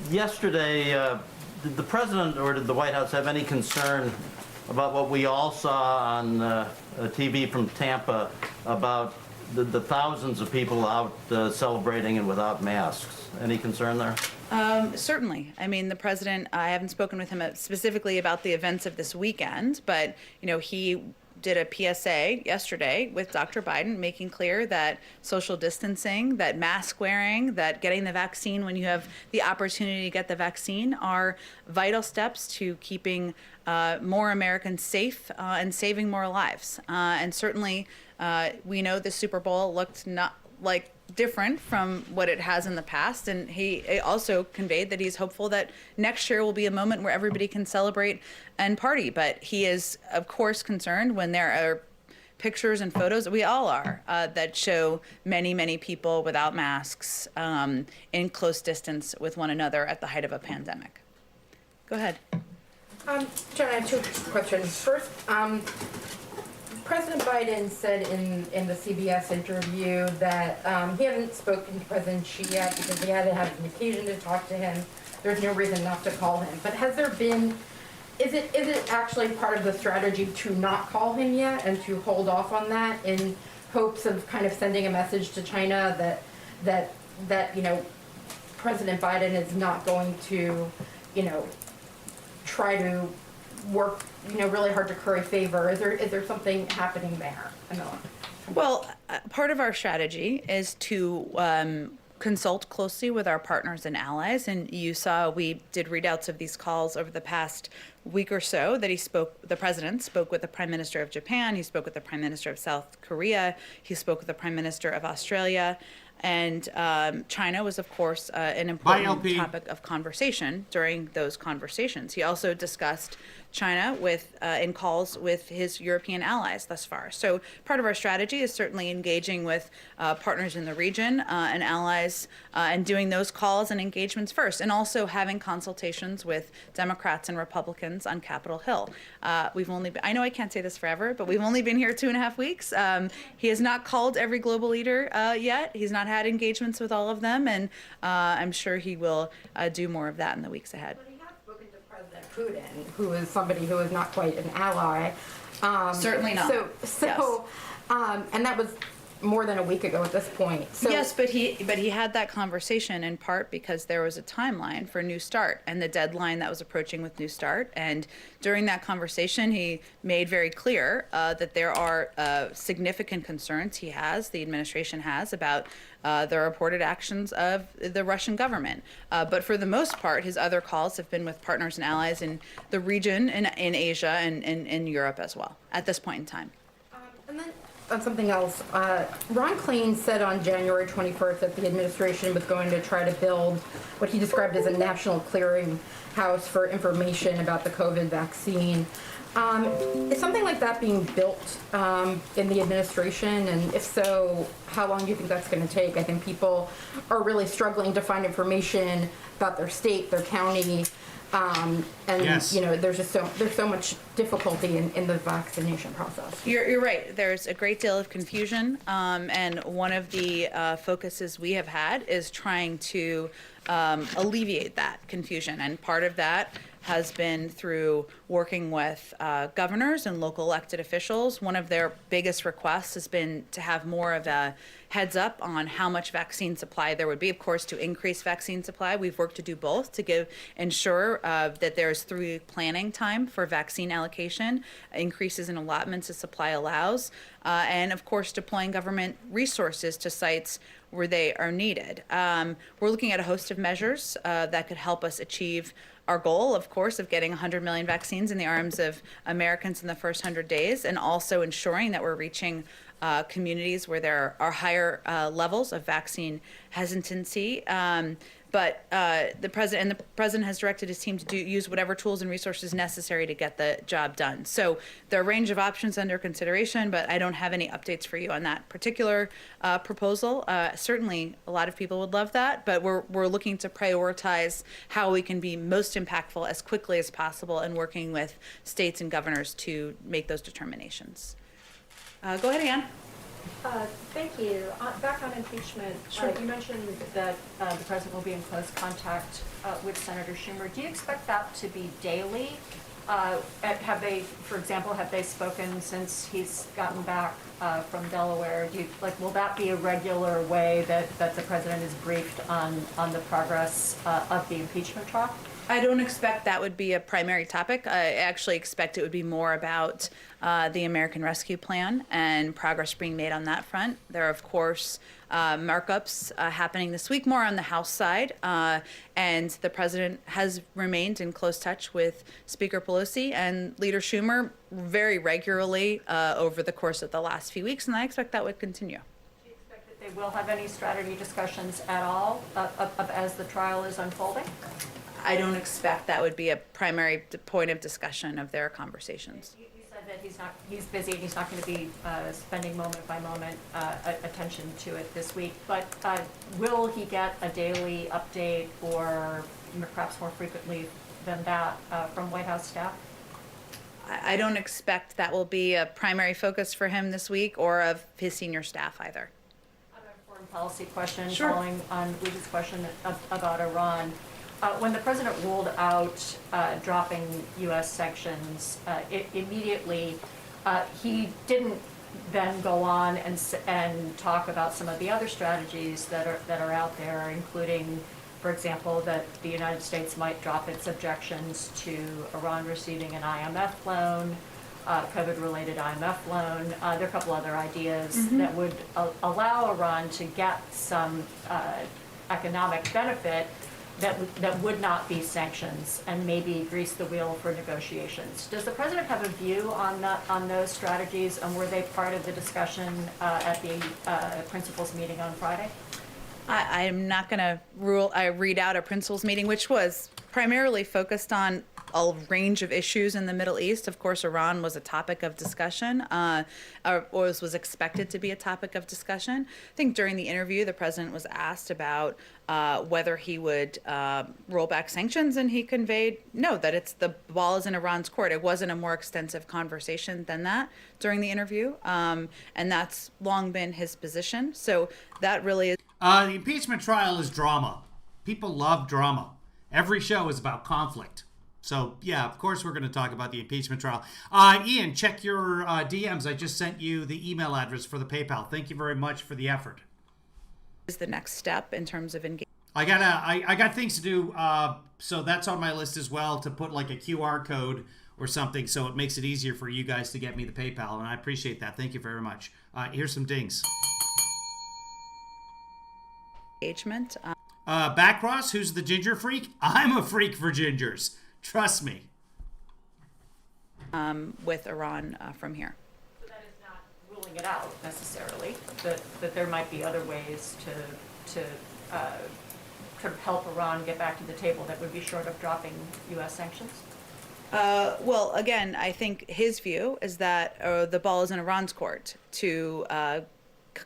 yesterday, did the president or did the White House have any concern about what we all saw on TV from Tampa about the thousands of people out celebrating and without masks? Any concern there? Certainly. I mean, the president, I haven't spoken with him specifically about the events of this weekend, but, you know, he did a PSA yesterday with Dr. Biden, making clear that social distancing, that mask wearing, that getting the vaccine when you have the opportunity to get the vaccine are vital steps to keeping more Americans safe and saving more lives. And certainly, we know the Super Bowl looked not like different from what it has in the past, and he also conveyed that he's hopeful that next year will be a moment where everybody can celebrate and party. But he is, of course, concerned when there are pictures and photos, we all are, that show many people without masks in close distance with one another at the height of a pandemic. Go ahead. John, I have two questions. First, President Biden said in the CBS interview that he hadn't spoken to President Xi yet because he hadn't had an occasion to talk to him. There's no reason not to call him. But has there been, is it actually part of the strategy to not call him yet and to hold off on that in hopes of kind of sending a message to China that you know, President Biden is not going to, you know, try to work, you know, really hard to curry favor? Is there something happening there? Well, part of our strategy is to consult closely with our partners and allies, and you saw we did readouts of these calls over the past week or so that the president spoke with the Prime Minister of Japan, he spoke with the Prime Minister of South Korea, he spoke with the Prime Minister of Australia, And China was, of course, an important topic of conversation during those conversations. He also discussed China in calls with his European allies thus far. So part of our strategy is certainly engaging with partners in the region and allies and doing those calls and engagements first, and also having consultations with Democrats and Republicans on Capitol Hill. I know I can't say this forever, but we've only been here 2.5 weeks. He has not called every global leader yet. He's not had engagements with all of them, and I'm sure he will do more of that in the weeks ahead. Putin, who is somebody who is not quite an ally. Certainly not. So, yes. And that was more than a week ago at this point. So, yes, but he had that conversation in part because there was a timeline for New START and the deadline that was approaching with New START. And during that conversation, he made very clear that there are significant concerns the administration has about the reported actions of the Russian government. But for the most part, his other calls have been with partners and allies in the region, in Asia, and in Europe as well, at this point in time. And then on something else, Ron Klain said on January 21st that the administration was going to try to build what he described as a national clearinghouse for information about the COVID vaccine. Is something like that being built in the administration? And if so, how long do you think that's going to take? I think people are really struggling to find information about their state, their county, and yes. There's just so much difficulty in the vaccination process. You're right. There's a great deal of confusion, and one of the focuses we have had is trying to alleviate that confusion, and part of that has been through working with governors and local elected officials. One of their biggest requests has been to have more of a heads up on how much vaccine supply there would be. Of course, to increase vaccine supply, we've worked to do both, to ensure that there's through planning time for vaccine allocation, increases in allotments as supply allows, and of course, deploying government resources to sites where they are needed. We're looking at a host of measures that could help us achieve our goal, of course, of getting 100 million vaccines in the arms of Americans in the first 100 days, and also ensuring that we're reaching communities where there are higher levels of vaccine hesitancy. But the president has directed his team to use whatever tools and resources necessary to get the job done. So there are a range of options under consideration, but I don't have any updates for you on that particular proposal. Certainly, a lot of people would love that, but we're looking to prioritize how we can be most impactful as quickly as possible, and working with states and governors to make those determinations. Go ahead, Ann. Thank you. Back on impeachment, you mentioned that the president will be in close contact with Senator Schumer. Do you expect that to be daily? Have they spoken since he's gotten back from Delaware? Will that be a regular way that the president is briefed on the progress of the impeachment trial? I don't expect that would be a primary topic. I actually expect it would be more about the American Rescue Plan and progress being made on that front. There are, of course, markups happening this week, more on the House side, and the president has remained in close touch with Speaker Pelosi and Leader Schumer very regularly over the course of the last few weeks, and I expect that would continue. Do you expect that they will have any strategy discussions at all as the trial is unfolding? I don't expect that would be a primary point of discussion of their conversations. You said that he's busy and he's not going to be spending moment by moment attention to it this week, but will he get a daily update, or perhaps more frequently than that, from White House staff? I don't expect that will be a primary focus for him this week, or of his senior staff either. I have a foreign policy question. Sure. Following on Lucy's question about Iran. When the president ruled out dropping U.S. sanctions, immediately he didn't then go on and talk about some of the other strategies that are out there, including, for example, that the United States might drop its objections to Iran receiving an IMF loan, COVID-related IMF loan. There are a couple other ideas that would allow Iran to get some economic benefit that would not be sanctions, and maybe grease the wheel for negotiations. Does the president have a view on those strategies, and were they part of the discussion at the principals meeting on Friday? I am not going to read out a principals meeting, which was primarily focused on a range of issues in the Middle East. Of course, Iran was a topic of discussion, or was expected to be a topic of discussion. I think during the interview, the president was asked about whether he would roll back sanctions, and he conveyed no, that the ball is in Iran's court. It wasn't a more extensive conversation than that during the interview, and that's long been his position. So that really is. The impeachment trial is drama. People love drama. Every show is about conflict. So, yeah, of course we're going to talk about the impeachment trial. Ian, check your DMs. I just sent you the email address for the PayPal. Thank you very much for the effort. Is the next step in terms of engagement. I got things to do, so that's on my list as well, to put like a QR code or something so it makes it easier for you guys to get me the PayPal, and I appreciate that. Thank you very much. Here's some dings. Engagement. Backcross, who's the ginger freak? I'm a freak for gingers. Trust me. With Iran from here. So that is not ruling it out necessarily, that there might be other ways to sort of help Iran get back to the table that would be short of dropping U.S. sanctions? Well, again, I think his view is that the ball is in Iran's court to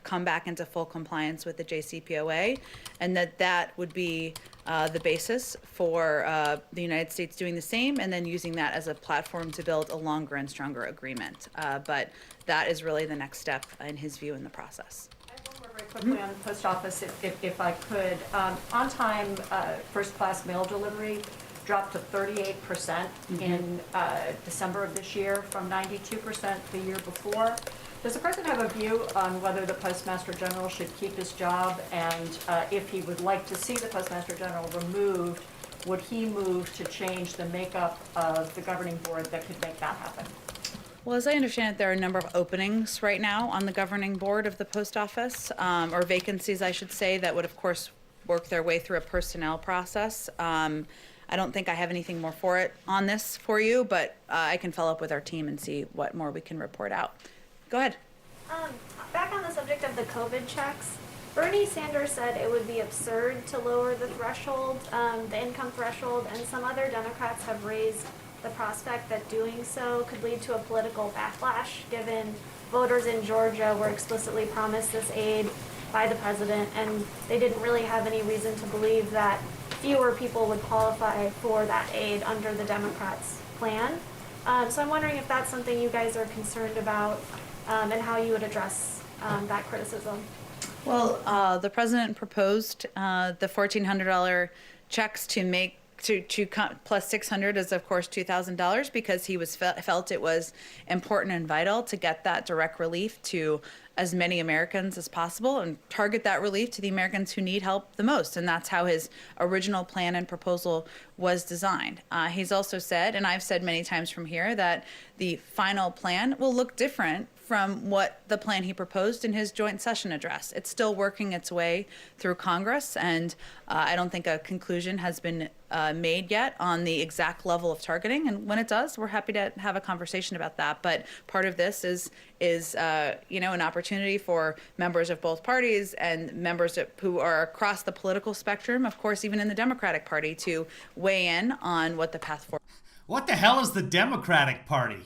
come back into full compliance with the JCPOA, and that would be the basis for the United States doing the same, and then using that as a platform to build a longer and stronger agreement. But that is really the next step, in his view, in the process. I have one more very quickly on the post office, if I could. On-time first-class mail delivery dropped to 38% in December of this year from 92% the year before. Does the president have a view on whether the Postmaster General should keep his job, and if he would like to see the Postmaster General removed, would he move to change the makeup of the governing board that could make that happen? Well, as I understand it, there are a number of openings right now on the governing board of the post office, or vacancies, I should say, that would, of course, work their way through a personnel process. I don't think I have anything more on this for you, but I can follow up with our team and see what more we can report out. Go ahead. Back on the subject of the COVID checks, Bernie Sanders said it would be absurd to lower the threshold, the income threshold, and some other Democrats have raised the prospect that doing so could lead to a political backlash, given voters in Georgia were explicitly promised this aid by the president, and they didn't really have any reason to believe that fewer people would qualify for that aid under the Democrats' plan. So I'm wondering if that's something you guys are concerned about, and how you would address that criticism. Well, the president proposed the $1,400 checks to plus $600 is, of course, $2,000, because he felt it was important and vital to get that direct relief to as many Americans as possible and target that relief to the Americans who need help the most. And that's how his original plan and proposal was designed. He's also said, and I've said many times from here, that the final plan will look different from what the plan he proposed in his joint session address. It's still working its way through Congress, and I don't think a conclusion has been made yet on the exact level of targeting. And when it does, we're happy to have a conversation about that. But part of this is an opportunity for members of both parties and members who are across the political spectrum, of course, even in the Democratic Party, to weigh in on what the path forward. What the hell is the Democratic Party?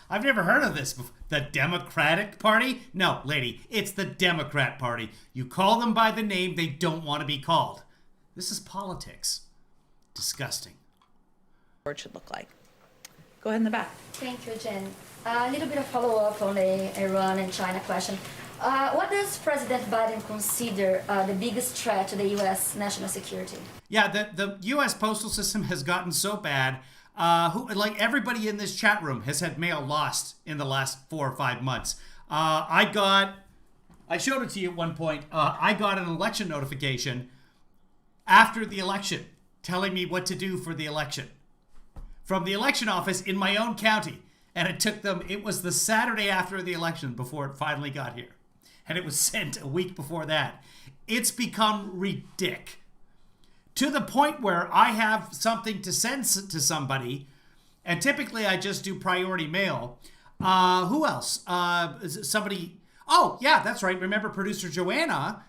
I've never heard of this before. The Democratic Party? No, lady, it's the Democrat Party. You call them by the name they don't want to be called. This is politics. Disgusting. What it should look like. Go ahead in the back. Thank you, Jen. A little bit of follow-up on the Iran and China question. What does President Biden consider the biggest threat to the U.S. national security? Yeah, the U.S. postal system has gotten so bad. Everybody in this chat room has had mail lost in the last 4 or 5 months. I showed it to you at one point. I got an election notification after the election telling me what to do for the election from the election office in my own county. And it was the Saturday after the election before it finally got here. And it was sent a week before that. It's become ridiculous. To the point where I have something to send to somebody, and typically I just do priority mail. Who else? Somebody. Oh, yeah, that's right. Remember producer Joanna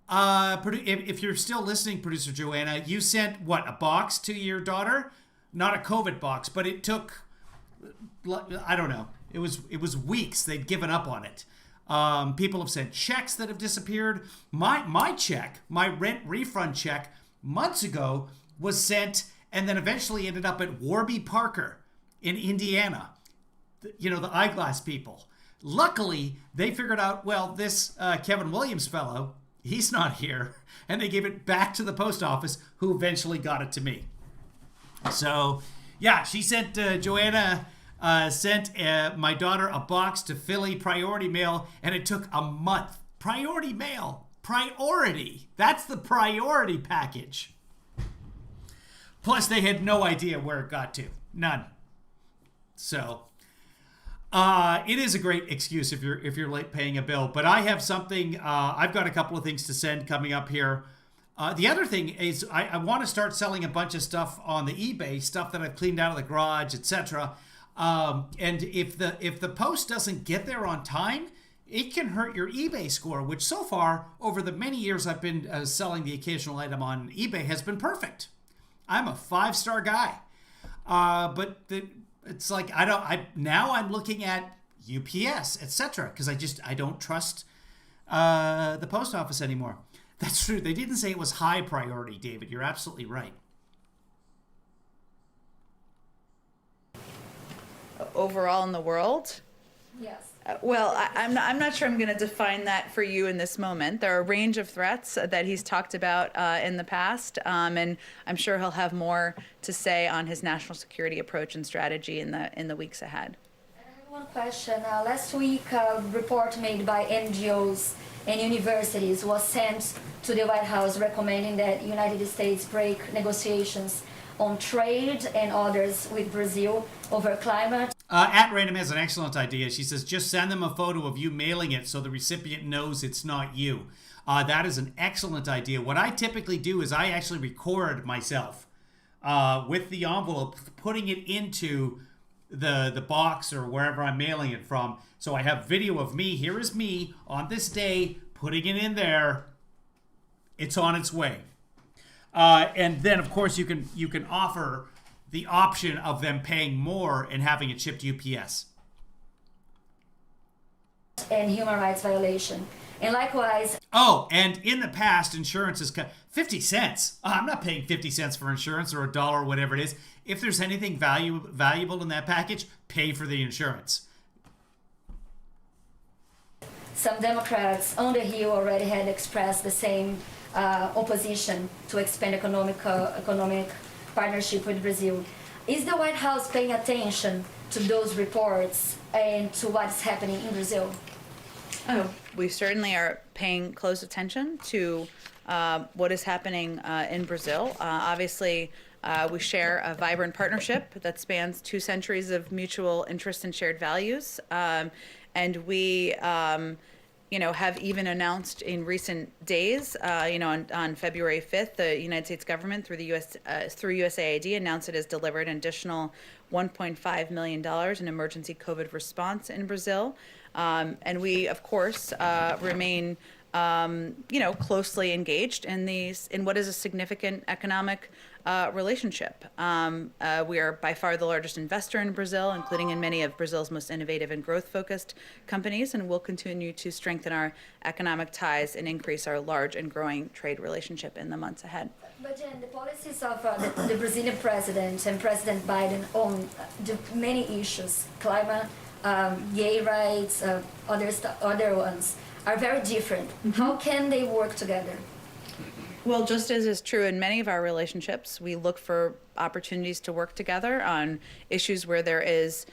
If you're still listening, producer Joanna, you sent what, a box to your daughter? Not a COVID box, but it took, I don't know. It was weeks. They'd given up on it. People have sent checks that have disappeared. My check, my rent refund check, months ago was sent and then eventually ended up at Warby Parker in Indiana. You know, the eyeglass people. Luckily, they figured out, well, this Kevin Williams fellow, he's not here. And they gave it back to the post office, who eventually got it to me. So, yeah, she sent, Joanna sent my daughter a box to Philly Priority Mail, and it took a month. Priority Mail. Priority. That's the priority package. Plus, they had no idea where it got to. None. So, it is a great excuse if you're late paying a bill. But I have something. I've got a couple of things to send coming up here. The other thing is I want to start selling a bunch of stuff on the eBay, stuff that I've cleaned out of the garage, etc. And if the post doesn't get there on time, it can hurt your eBay score, which so far over the many years I've been selling the occasional item on eBay has been perfect. I'm a 5-star guy, but it's like now I'm looking at UPS, etc. because I don't trust the post office anymore. That's true. They didn't say it was high priority, David. You're absolutely right. Overall in the world? Yes. I'm not sure I'm going to define that for you in this moment. There are a range of threats that he's talked about in the past, and I'm sure he'll have more to say on his national security approach and strategy in the weeks ahead. I have one question. Last week, a report made by NGOs and universities was sent to the White House recommending that the United States break negotiations on trade and others with Brazil over climate. At Random has an excellent idea. She says, just send them a photo of you mailing it so the recipient knows it's not you. That is an excellent idea. What I typically do is I actually record myself with the envelope, putting it into the box or wherever I'm mailing it from. So I have video of me. Here is me on this day, putting it in there. It's on its way. And then, of course, you can offer the option of them paying more and having it shipped UPS. And human rights violation. And likewise... Oh, and in the past, insurance is 50 cents. I'm not paying 50 cents for insurance or $1 or whatever it is. If there's anything valuable in that package, pay for the insurance. Some Democrats on the Hill already had expressed the same opposition to expand economic partnership with Brazil. Is the White House paying attention to those reports and to what's happening in Brazil? Oh, we certainly are paying close attention to what is happening in Brazil. Obviously, we share a vibrant partnership that spans 2 centuries of mutual interest and shared values. And we have even announced in recent days, on February 5th, the United States government through USAID announced it has delivered an additional $1.5 million in emergency COVID response in Brazil. And we, of course, remain, closely engaged in what is a significant economic relationship. We are by far the largest investor in Brazil, including in many of Brazil's most innovative and growth-focused companies, and we'll continue to strengthen our economic ties and increase our large and growing trade relationship in the months ahead. But Jen, the policies of the Brazilian president and President Biden on many issues, climate, gay rights, other ones, are very different. Mm-hmm. How can they work together? Well, just as is true in many of our relationships, we look for opportunities to work together on issues where there is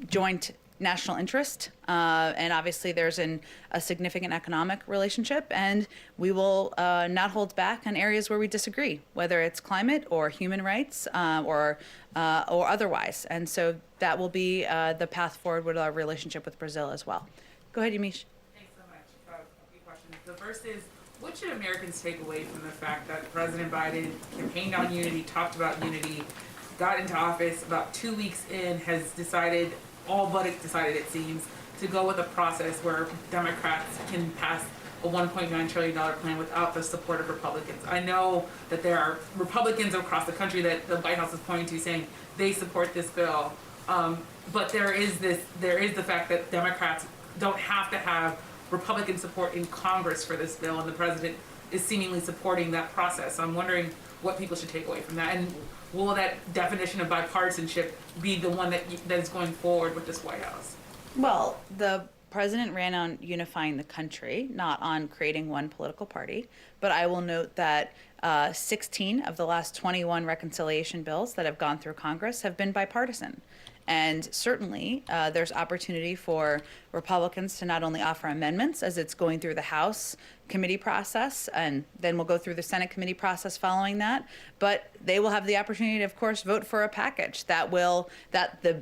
joint national interest, and obviously there's a significant economic relationship, and we will not hold back on areas where we disagree, whether it's climate or human rights or otherwise. And so that will be the path forward with our relationship with Brazil as well. Go ahead, Yamiche. Thanks so much. A few questions. The first is, what should Americans take away from the fact that President Biden campaigned on unity, talked about unity, got into office about 2 weeks in, has decided, all but decided it seems, to go with a process where Democrats can pass a $1.9 trillion plan without the support of Republicans. I know that there are Republicans across the country that the White House is pointing to saying they support this bill, but there is the fact that Democrats don't have to have Republican support in Congress for this bill, and the president is seemingly supporting that process. So I'm wondering what people should take away from that, and will that definition of bipartisanship be the one that is going forward with this White House? Well, the president ran on unifying the country, not on creating one political party. But I will note that 16 of the last 21 reconciliation bills that have gone through Congress have been bipartisan. And certainly there's opportunity for Republicans to not only offer amendments as it's going through the House committee process, and then we'll go through the Senate committee process following that, but they will have the opportunity to, of course, vote for a package that the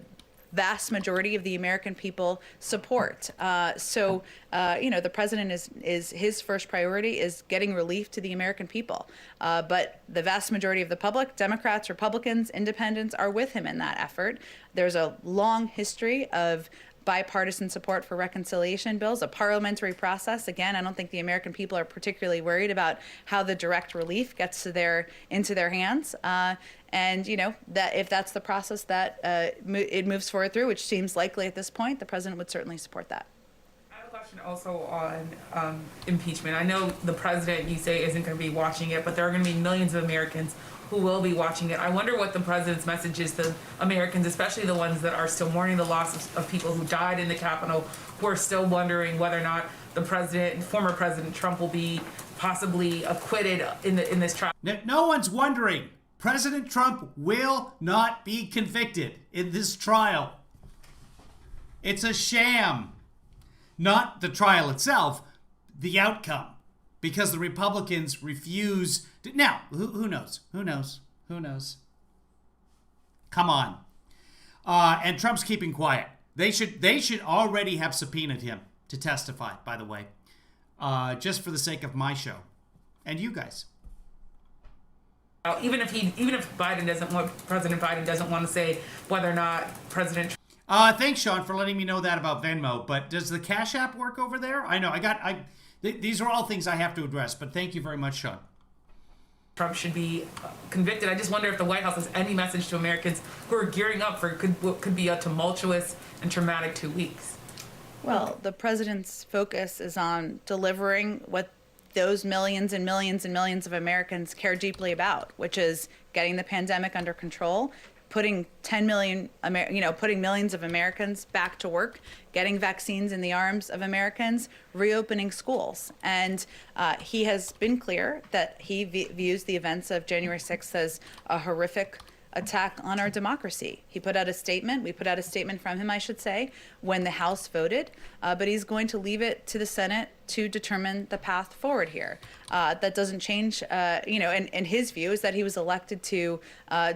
vast majority of the American people support. The president is his first priority is getting relief to the American people. But the vast majority of the public, Democrats, Republicans, independents, are with him in that effort. There's a long history of bipartisan support for reconciliation bills, a parliamentary process. Again, I don't think the American people are particularly worried about how the direct relief gets into their hands. And that if that's the process that it moves forward through, which seems likely at this point, the president would certainly support that. I have a question also on impeachment. I know the president, you say, isn't going to be watching it, but there are going to be millions of Americans who will be watching it. I wonder what the president's message is to Americans, especially the ones that are still mourning the loss of people who died in the Capitol, who are still wondering whether or not former President Trump will be possibly acquitted in this trial. No one's wondering. President Trump will not be convicted in this trial. It's a sham. Not the trial itself, the outcome. Because the Republicans refuse to. Now, who knows? Who knows? Who knows? Come on. And Trump's keeping quiet. They should already have subpoenaed him to testify, by the way. Just for the sake of my show. And you guys. Even if President Biden doesn't want to say whether or not President. Thanks, Sean, for letting me know that about Venmo. But does the Cash App work over there? I know. These are all things I have to address. But thank you very much, Sean. Trump should be convicted. I just wonder if the White House has any message to Americans who are gearing up for what could be a tumultuous and traumatic 2 weeks. Well, the president's focus is on delivering what those millions and millions and millions of Americans care deeply about, which is getting the pandemic under control, putting putting millions of Americans back to work, getting vaccines in the arms of Americans, reopening schools. And he has been clear that he views the events of January 6th as a horrific attack on our democracy. He put out a statement. We put out a statement from him, I should say, when the House voted. But he's going to leave it to the Senate to determine the path forward here. That doesn't change, and his view is that he was elected to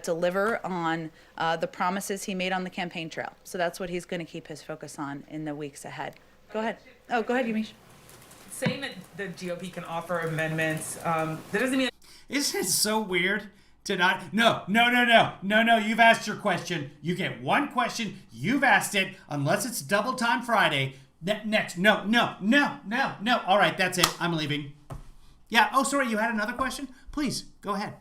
deliver on the promises he made on the campaign trail. So that's what he's going to keep his focus on in the weeks ahead. Go ahead. Oh, go ahead, Yamiche. Saying that the GOP can offer amendments, that doesn't mean. Isn't it so weird? No, you've asked your question. You get one question. You've asked it. Unless it's double time Friday. Next. No. All right, that's it. I'm leaving. Yeah, oh, sorry, you had another question? Please, go ahead.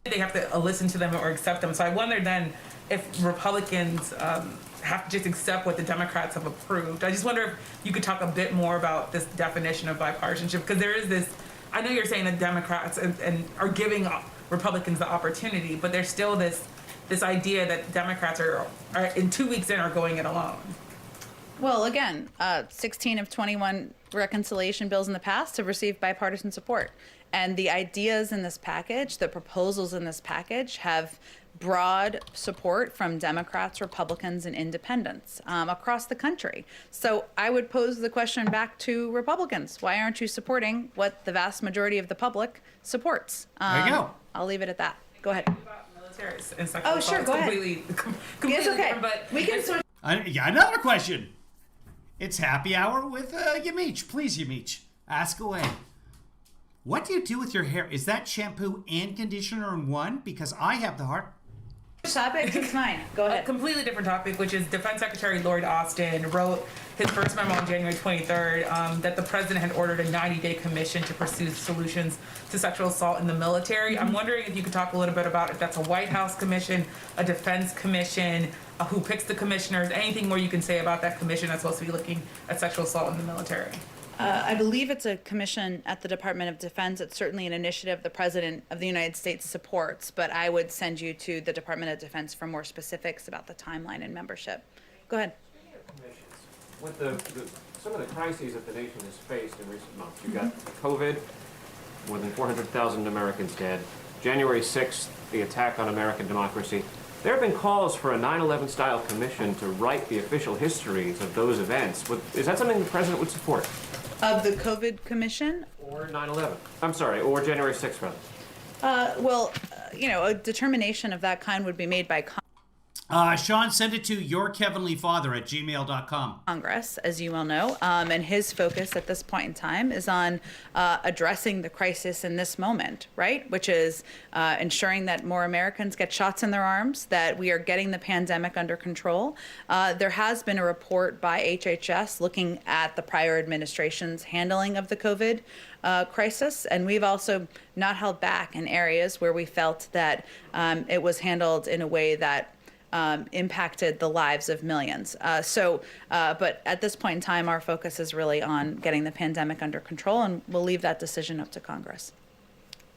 They have to listen to them or accept them. So I wonder then if Republicans have to just accept what the Democrats have approved. I just wonder if you could talk a bit more about this definition of bipartisanship, because there is this. I know you're saying that Democrats and are giving Republicans the opportunity, but there's still this idea that Democrats are in 2 weeks in are going it alone. Well, again, 16 of 21 reconciliation bills in the past have received bipartisan support. And the ideas in this package, the proposals in this package have broad support from Democrats, Republicans, and independents across the country. So I would pose the question back to Republicans. Why aren't you supporting what the vast majority of the public supports? There you go. I'll leave it at that. Go ahead. Oh, sure, go ahead. Completely it's okay. But we can switch. Yeah, another question. It's happy hour with Yamiche. Please, Yamiche, ask away. What do you do with your hair? Is that shampoo and conditioner in one? Because I have the heart. Topic? It's mine. Go ahead. A completely different topic, which is Defense Secretary Lloyd Austin wrote his first memo on January 23rd that the president had ordered a 90-day commission to pursue solutions to sexual assault in the military. I'm wondering if you could talk a little bit about if that's a White House commission, a defense commission, who picks the commissioners, anything more you can say about that commission that's supposed to be looking at sexual assault in the military. I believe it's a commission at the Department of Defense. It's certainly an initiative the President of the United States supports, but I would send you to the Department of Defense for more specifics about the timeline and membership. Go ahead. With some of the crises that the nation has faced in recent months, you've got COVID, more than 400,000 Americans dead, January 6th, the attack on American democracy. There have been calls for a 9/11 style commission to write the official histories of those events. Is that something the president would support? Of the COVID commission? Or 9/11. I'm sorry, or January 6th, rather. A determination of that kind would be made by Sean, send it to yourkevinlyfather@gmail.com. Congress, as you well know, and his focus at this point in time is on addressing the crisis in this moment, right? Which is ensuring that more Americans get shots in their arms, that we are getting the pandemic under control. There has been a report by HHS looking at the prior administration's handling of the COVID crisis, and we've also not held back in areas where we felt that it was handled in a way that impacted the lives of millions. But at this point in time, our focus is really on getting the pandemic under control, and we'll leave that decision up to Congress.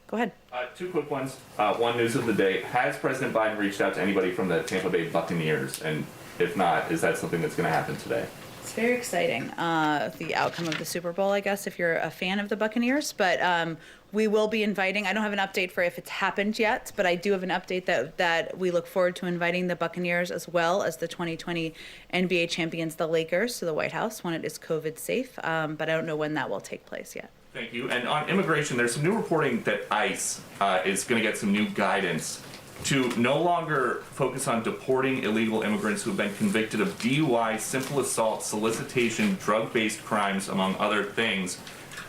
Go ahead. Two quick ones. One, news of the day. Has President Biden reached out to anybody from the Tampa Bay Buccaneers? And if not, is that something that's going to happen today? It's very exciting, the outcome of the Super Bowl, I guess, if you're a fan of the Buccaneers. But we will be inviting, I don't have an update for if it's happened yet, but I do have an update that we look forward to inviting the Buccaneers as well as the 2020 NBA champions, the Lakers, to the White House when it is COVID safe. But I don't know when that will take place yet. Thank you. And on immigration, there's some new reporting that ICE is going to get some new guidance to no longer focus on deporting illegal immigrants who have been convicted of DUI, simple assault, solicitation, drug-based crimes, among other things.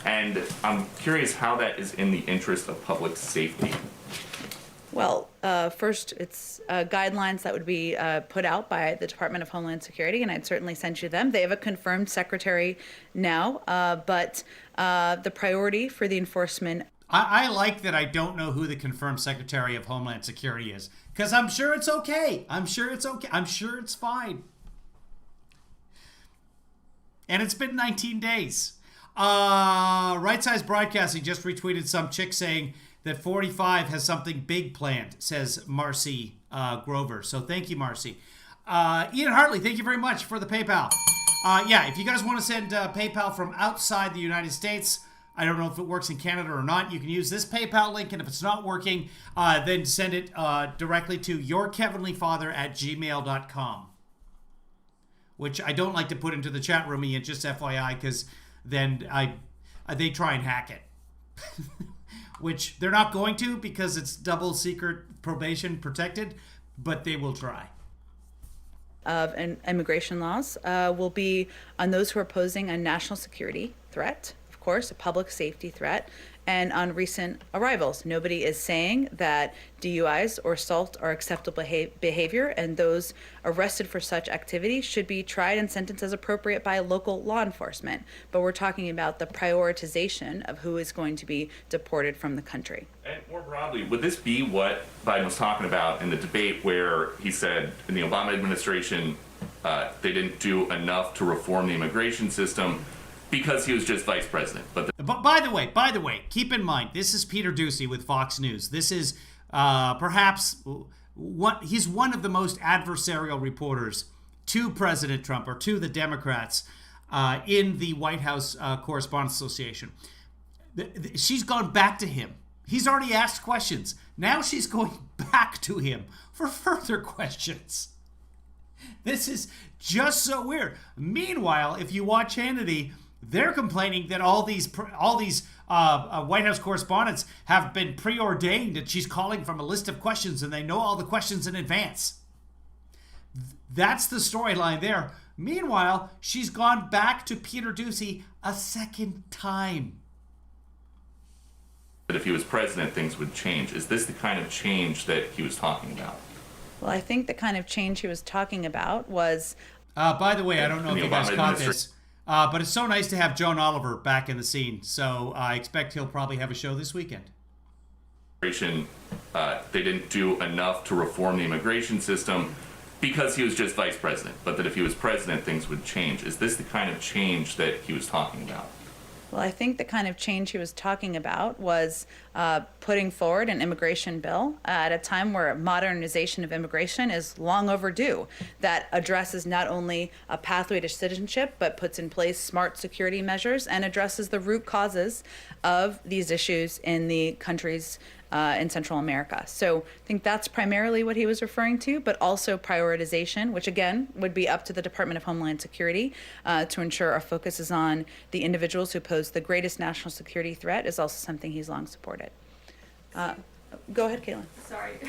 And I'm curious how that is in the interest of public safety. Well, first, it's guidelines that would be put out by the Department of Homeland Security, and I'd certainly send you them. They have a confirmed secretary now, but the priority for the enforcement. I like that I don't know who the confirmed Secretary of Homeland Security is, because I'm sure it's okay. I'm sure it's okay. I'm sure it's fine. And it's been 19 days. Right Size Broadcasting just retweeted some chick saying that 45 has something big planned, says Marcy Grover. So thank you, Marcy. Ian Hartley, thank you very much for the PayPal. If you guys want to send PayPal from outside the United States, I don't know if it works in Canada or not. You can use this PayPal link, and if it's not working, then send it directly to yourkevinlyfather@gmail.com, which I don't like to put into the chat room, Ian, just FYI, because then they try and hack it, which they're not going to because it's double secret probation protected, but they will try. Of immigration laws will be on those who are posing a national security threat, of course, a public safety threat, and on recent arrivals. Nobody is saying that DUIs or assault are acceptable behavior, and those arrested for such activity should be tried and sentenced as appropriate by local law enforcement. But we're talking about the prioritization of who is going to be deported from the country. And more broadly, would this be what Biden was talking about in the debate where he said in the Obama administration they didn't do enough to reform the immigration system because he was just vice president? But by the way, keep in mind, this is Peter Doocy with Fox News. This is perhaps he's one of the most adversarial reporters to President Trump or to the Democrats in the White House Correspondents Association. She's gone back to him. He's already asked questions. Now she's going back to him for further questions. This is just so weird. Meanwhile, if you watch Hannity, they're complaining that all these White House correspondents have been preordained, that she's calling from a list of questions and they know all the questions in advance. That's the storyline there. Meanwhile, she's gone back to Peter Doocy a second time. That if he was president, things would change. Is this the kind of change that he was talking about? Well, I think the kind of change he was talking about was... by the way, I don't know if you guys caught this, but it's so nice to have Joan Oliver back in the scene. So I expect he'll probably have a show this weekend. They didn't do enough to reform the immigration system because he was just vice president, but that if he was president, things would change. Is this the kind of change that he was talking about? Well, I think the kind of change he was talking about was putting forward an immigration bill at a time where modernization of immigration is long overdue, that addresses not only a pathway to citizenship, but puts in place smart security measures and addresses the root causes of these issues in the countries in Central America. So I think that's primarily what he was referring to, but also prioritization, which again would be up to the Department of Homeland Security to ensure our focus is on the individuals who pose the greatest national security threat, is also something he's long supported. Go ahead, Caitlin. Sorry.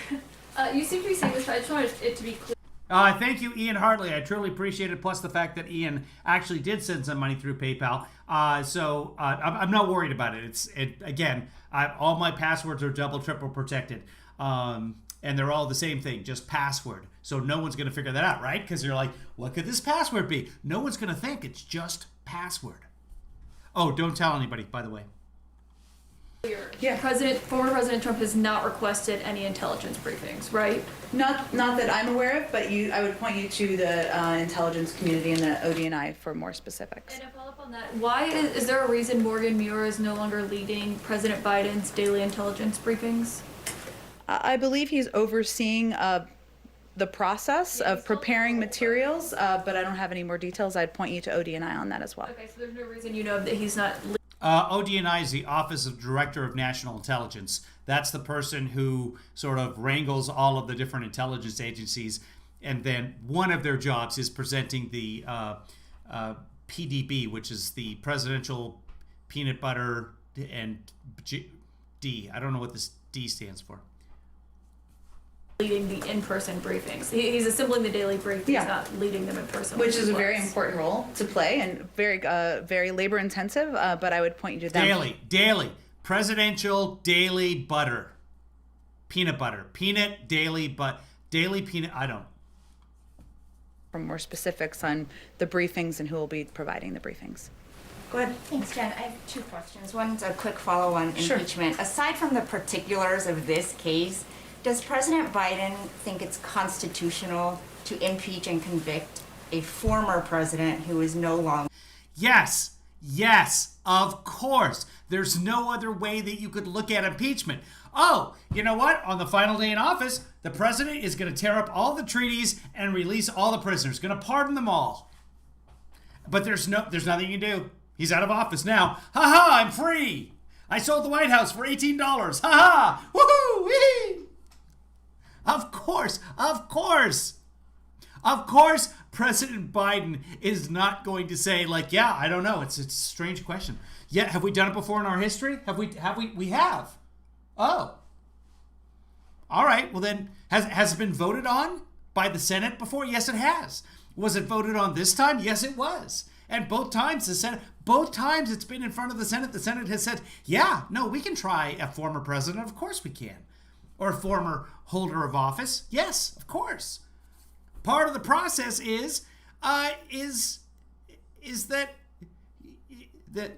You seem to be saying this, but I just wanted it to be clear. Thank you, Ian Hartley. I truly appreciate it. Plus the fact that Ian actually did send some money through PayPal. So I'm not worried about it. Again, all my passwords are double, triple protected. And they're all the same thing, just password. So no one's going to figure that out, right? Because you're like, what could this password be? No one's going to think it's just password. Oh, don't tell anybody, by the way. Yeah. Former President Trump has not requested any intelligence briefings, right? Not that I'm aware of, but I would point you to the intelligence community and the ODNI for more specifics. And a follow-up on that, why is there a reason Morgan Muir is no longer leading President Biden's daily intelligence briefings? I believe he's overseeing the process of preparing materials, but I don't have any more details. I'd point you to ODNI on that as well. Okay, so there's no reason you know that he's not... ODNI is the Office of Director of National Intelligence. That's the person who sort of wrangles all of the different intelligence agencies, and then one of their jobs is presenting the PDB, which is the Presidential Peanut Butter and D. I don't know what this D stands for. Leading the in-person briefings. He's assembling the daily brief. He's not leading them in person. Which is a very important role to play and very labor intensive, but I would point you to them. Daily. Presidential daily butter. Peanut butter. Peanut daily daily peanut. I don't. For more specifics on the briefings and who will be providing the briefings. Go ahead. Thanks, Jen. I have two questions. One's a quick follow on impeachment. Sure. Aside from the particulars of this case, does President Biden think it's constitutional to impeach and convict a former president who is no longer... Yes, of course. There's no other way that you could look at impeachment. Oh, you know what? On the final day in office, the president is going to tear up all the treaties and release all the prisoners. Going to pardon them all. But there's nothing you can do. He's out of office now. Ha-ha, I'm free. I sold the White House for $18. Ha-ha, woohoo, wee. Of course, President Biden is not going to say, like, yeah, I don't know. It's a strange question. Yeah, have we done it before in our history? We have. Oh. All right, well then, has it been voted on by the Senate before? Yes, it has. Was it voted on this time? Yes, it was. And both times it's been in front of the Senate has said, yeah, no, we can try a former president. Of course we can. Or a former holder of office. Yes, of course. Part of the process is that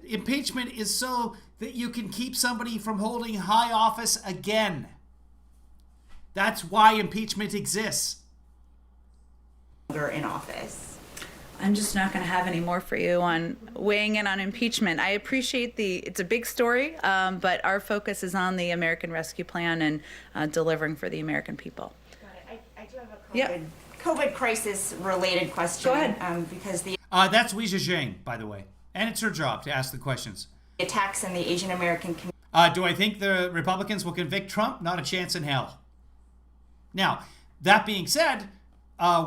impeachment is so that you can keep somebody from holding high office again. That's why impeachment exists. In office. I'm just not going to have any more for you on weighing in on impeachment. I appreciate it's a big story, but our focus is on the American Rescue Plan and delivering for the American people. Got it. I do have a COVID crisis related question. Go ahead. Because that's Weijia Zhang, by the way. And it's her job to ask the questions. The attacks in the Asian American community. Do I think the Republicans will convict Trump? Not a chance in hell. Now, that being said,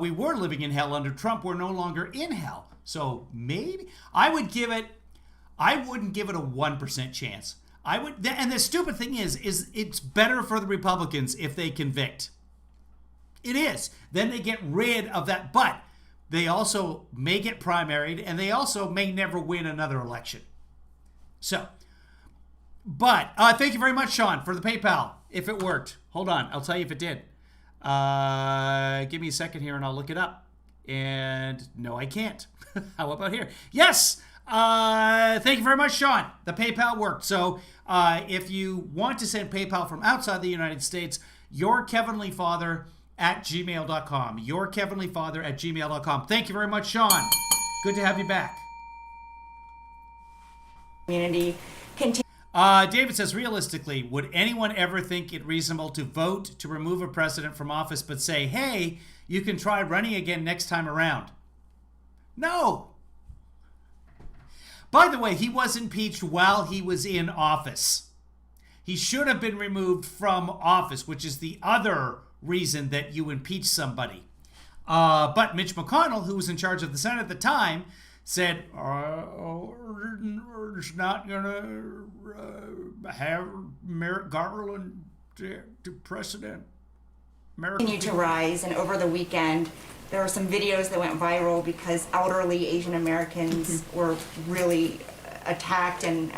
we were living in hell under Trump. We're no longer in hell. So maybe I wouldn't give it a 1% chance. And the stupid thing is it's better for the Republicans if they convict. It is. Then they get rid of that. But they also may get primaried, and they also may never win another election. So, but thank you very much, Sean, for the PayPal. If it worked. Hold on. I'll tell you if it did. Give me a second here and I'll look it up. And no, I can't. How about here? Yes! Thank you very much, Sean. The PayPal worked. So if you want to send PayPal from outside the United States, yourkevinlyfather@gmail.com. Yourkevinlyfather@gmail.com. Thank you very much, Sean. Good to have you back. Community David says, realistically, would anyone ever think it reasonable to vote to remove a president from office but say, hey, you can try running again next time around? No. By the way, he was impeached while he was in office. He should have been removed from office, which is the other reason that you impeach somebody. But Mitch McConnell, who was in charge of the Senate at the time, said, we're just not going to have Merrick Garland to precedent. continue to rise, and over the weekend there were some videos that went viral because elderly Asian Americans were really attacked and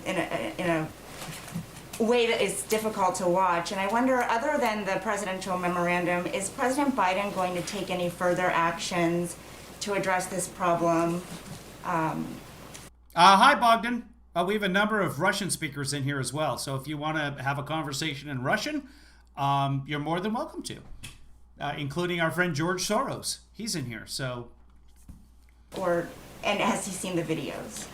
in a way that is difficult to watch. And I wonder, other than the presidential memorandum, is President Biden going to take any further actions to address this problem? Hi, Bogdan. We have a number of Russian speakers in here as well. So if you want to have a conversation in Russian, you're more than welcome to, including our friend George Soros. He's in here. So, and has he seen the videos?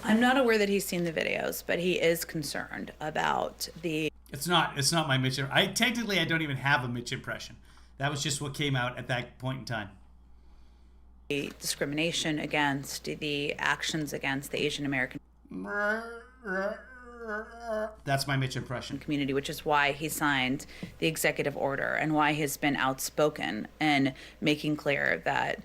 I'm not aware that he's seen the videos, but he is concerned about the. It's not my Mitch. I don't even have a Mitch impression. That was just what came out at that point in time. The discrimination against, the actions against the Asian American. That's my Mitch impression. Community, which is why he signed the executive order and why he's been outspoken and making clear that,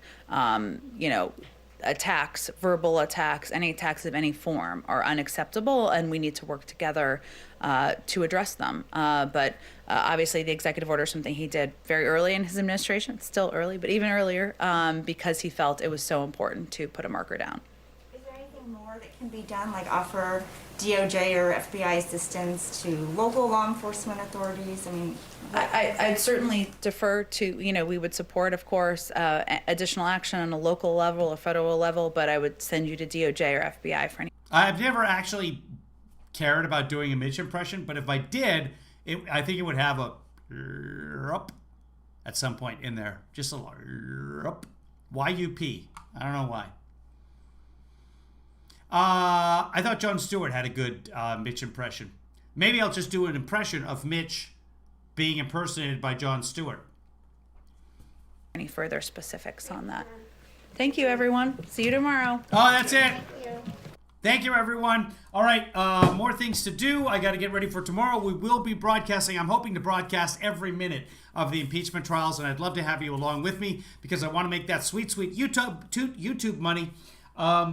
attacks, verbal attacks, any attacks of any form are unacceptable, and we need to work together to address them. But obviously the executive order is something he did very early in his administration. It's still early, but even earlier, because he felt it was so important to put a marker down. Is there anything more that can be done, like offer DOJ or FBI assistance to local law enforcement authorities? I mean, I'd certainly defer to, we would support, of course, additional action on a local level or federal level, but I would send you to DOJ or FBI for any. I've never actually cared about doing a Mitch impression, but if I did, I think it would have a at some point in there. Just a little YUP. I don't know why. I thought Jon Stewart had a good Mitch impression. Maybe I'll just do an impression of Mitch being impersonated by Jon Stewart. Any further specifics on that? Thank you, everyone. See you tomorrow. Oh, that's it. Thank you, everyone. All right, more things to do. I got to get ready for tomorrow. We will be broadcasting. I'm hoping to broadcast every minute of the impeachment trials, and I'd love to have you along with me because I want to make that sweet, sweet YouTube money,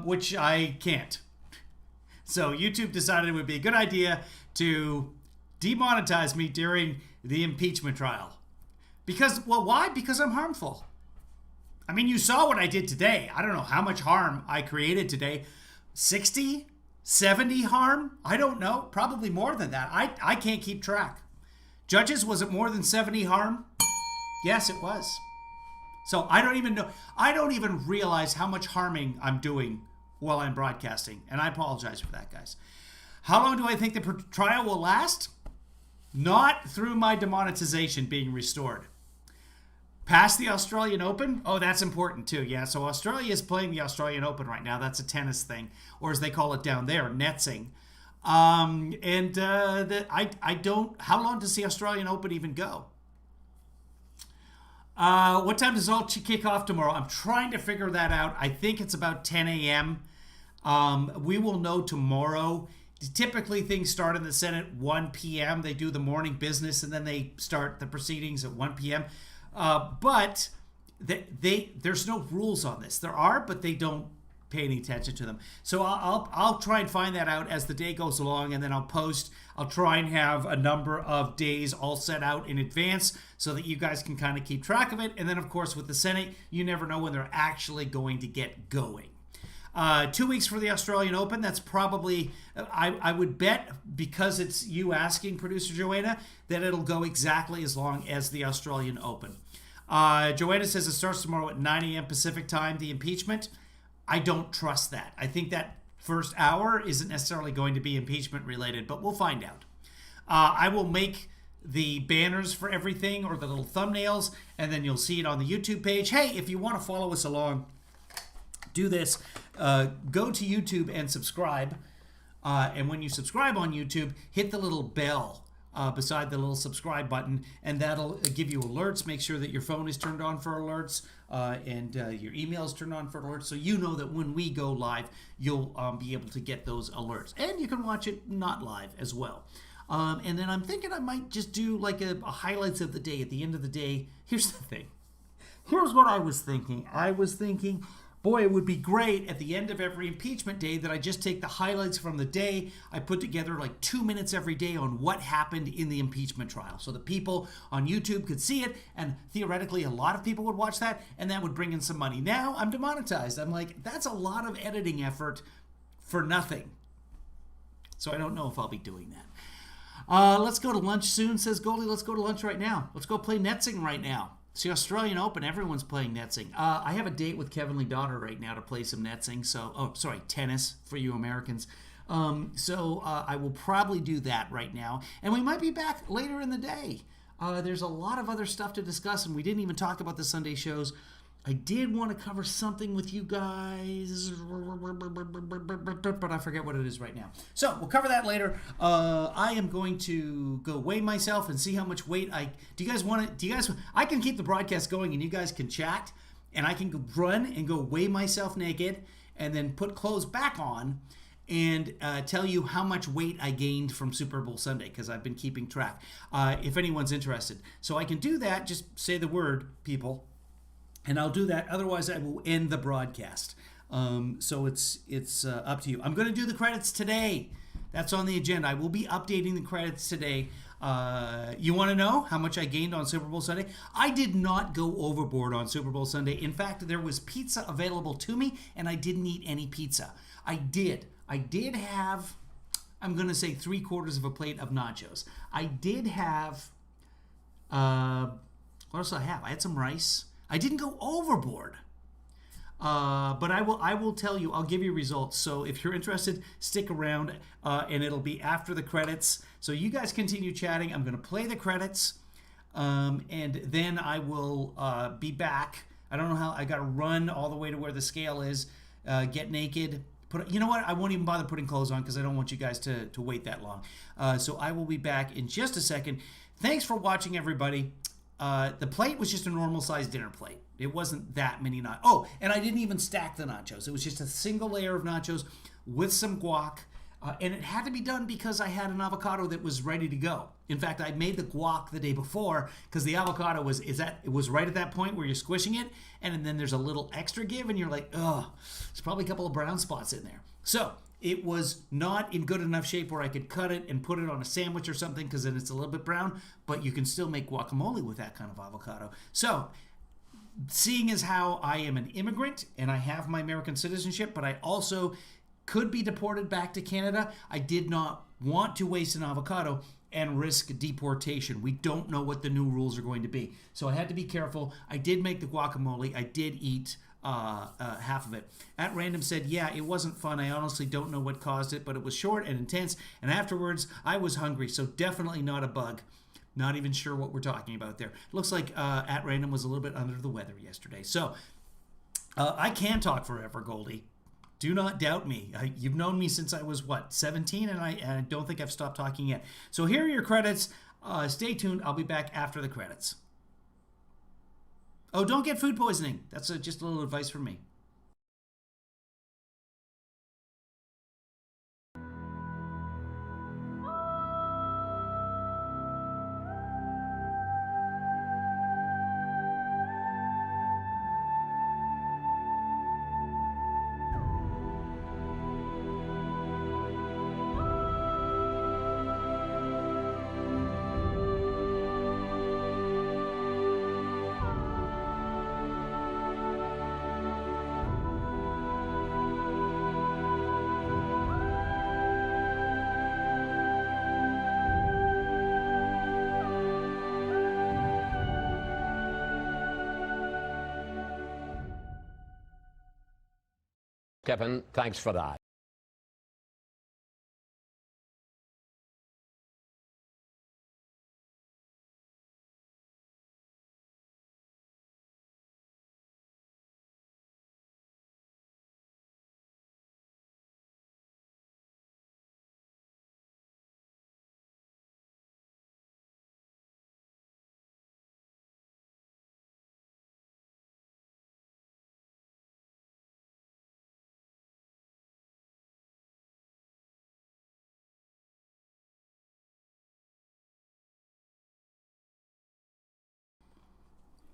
which I can't. So YouTube decided it would be a good idea to demonetize me during the impeachment trial. Why? Because I'm harmful. I mean, you saw what I did today. I don't know how much harm I created today. 60, 70 harm? I don't know. Probably more than that. I can't keep track. Judges, was it more than 70 harm? Yes, it was. So I don't even know. I don't even realize how much harming I'm doing while I'm broadcasting. And I apologize for that, guys. How long do I think the trial will last? Not through my demonetization being restored. Past the Australian Open? Oh, that's important too. Yeah, so Australia is playing the Australian Open right now. That's a tennis thing, or as they call it down there, netsing. How long does the Australian Open even go? What time does all kick off tomorrow? I'm trying to figure that out. I think it's about 10 a.m. We will know tomorrow. Typically, things start in the Senate 1 p.m. They do the morning business, and then they start the proceedings at 1 p.m. But there's no rules on this. There are, but they don't pay any attention to them. So I'll try and find that out as the day goes along, and then I'll post. I'll try and have a number of days all set out in advance so that you guys can kind of keep track of it. And then, of course, with the Senate, you never know when they're actually going to get going. 2 weeks for the Australian Open. That's probably, I would bet, because it's you asking, Producer Joanna, that it'll go exactly as long as the Australian Open. Joanna says it starts tomorrow at 9 a.m. Pacific time, the impeachment. I don't trust that. I think that first hour isn't necessarily going to be impeachment related, but we'll find out. I will make the banners for everything, or the little thumbnails, and then you'll see it on the YouTube page. Hey, if you want to follow us along, do this. Go to YouTube and subscribe. And when you subscribe on YouTube, hit the little bell beside the little subscribe button, and that'll give you alerts. Make sure that your phone is turned on for alerts, and your email is turned on for alerts, so you know that when we go live, you'll be able to get those alerts. And you can watch it not live as well. And then I'm thinking I might just do like a highlights of the day at the end of the day. Here's the thing. Here's what I was thinking. I was thinking, boy, it would be great at the end of every impeachment day that I just take the highlights from the day. I put together like 2 minutes every day on what happened in the impeachment trial, so that people on YouTube could see it, and theoretically a lot of people would watch that, and that would bring in some money. Now I'm demonetized. I'm like, that's a lot of editing effort for nothing. So I don't know if I'll be doing that. Let's go to lunch soon, says Goldie. Let's go to lunch right now. Let's go play Netsing right now. It's the Australian Open. Everyone's playing Netsing. I have a date with Kevin Lee Daughter right now to play some Netsing. Tennis for you Americans. I will probably do that right now. And we might be back later in the day. There's a lot of other stuff to discuss, and we didn't even talk about the Sunday shows. I did want to cover something with you guys, but I forget what it is right now. So we'll cover that later. I am going to go weigh myself and see how much weight I can keep the broadcast going, and you guys can chat, and I can go run and go weigh myself naked, and then put clothes back on, and tell you how much weight I gained from Super Bowl Sunday, because I've been keeping track, if anyone's interested. So I can do that. Just say the word, people. And I'll do that. Otherwise, I will end the broadcast. So it's up to you. I'm going to do the credits today. That's on the agenda. I will be updating the credits today. You want to know how much I gained on Super Bowl Sunday? I did not go overboard on Super Bowl Sunday. In fact, there was pizza available to me, and I didn't eat any pizza. I did have, I'm going to say 3/4 of a plate of nachos. I did have, what else did I have? I had some rice. I didn't go overboard, but I will tell you. I'll give you results. So if you're interested, stick around, and it'll be after the credits. So you guys continue chatting. I'm going to play the credits, and then I will be back. I don't know how. I got to run all the way to where the scale is, get naked. You know what? I won't even bother putting clothes on because I don't want you guys to wait that long. So I will be back in just a second. Thanks for watching, everybody. The plate was just a normal-sized dinner plate. It wasn't that many nachos. Oh, and I didn't even stack the nachos. It was just a single layer of nachos with some guac. And it had to be done because I had an avocado that was ready to go. In fact, I made the guac the day before because the avocado was right at that point where you're squishing it, and then there's a little extra give, and you're like, oh, there's probably a couple of brown spots in there. So it was not in good enough shape where I could cut it and put it on a sandwich or something, because then it's a little bit brown, but you can still make guacamole with that kind of avocado. So seeing as how I am an immigrant and I have my American citizenship, but I also could be deported back to Canada, I did not want to waste an avocado and risk deportation. We don't know what the new rules are going to be. So I had to be careful. I did make the guacamole. I did eat half of it. At Random said, yeah, it wasn't fun. I honestly don't know what caused it, but it was short and intense. And afterwards, I was hungry. So definitely not a bug. Not even sure what we're talking about there. Looks like At Random was a little bit under the weather yesterday. So I can talk forever, Goldie. Do not doubt me. You've known me since I was, 17? And I don't think I've stopped talking yet. So here are your credits. Stay tuned. I'll be back after the credits. Oh, don't get food poisoning. That's just a little advice from me. Kevin, thanks for that.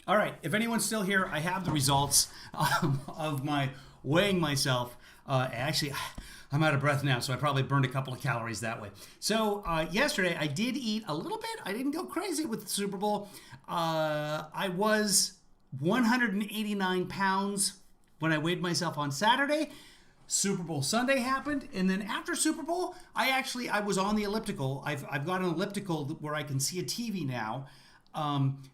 All right, if anyone's still here, I have the results of my weighing myself. Actually, I'm out of breath now, so I probably burned a couple of calories that way. So yesterday, I did eat a little bit. I didn't go crazy with the Super Bowl. I was 189 pounds when I weighed myself on Saturday. Super Bowl Sunday happened, and then after Super Bowl, I was on the elliptical. I've got an elliptical where I can see a TV now.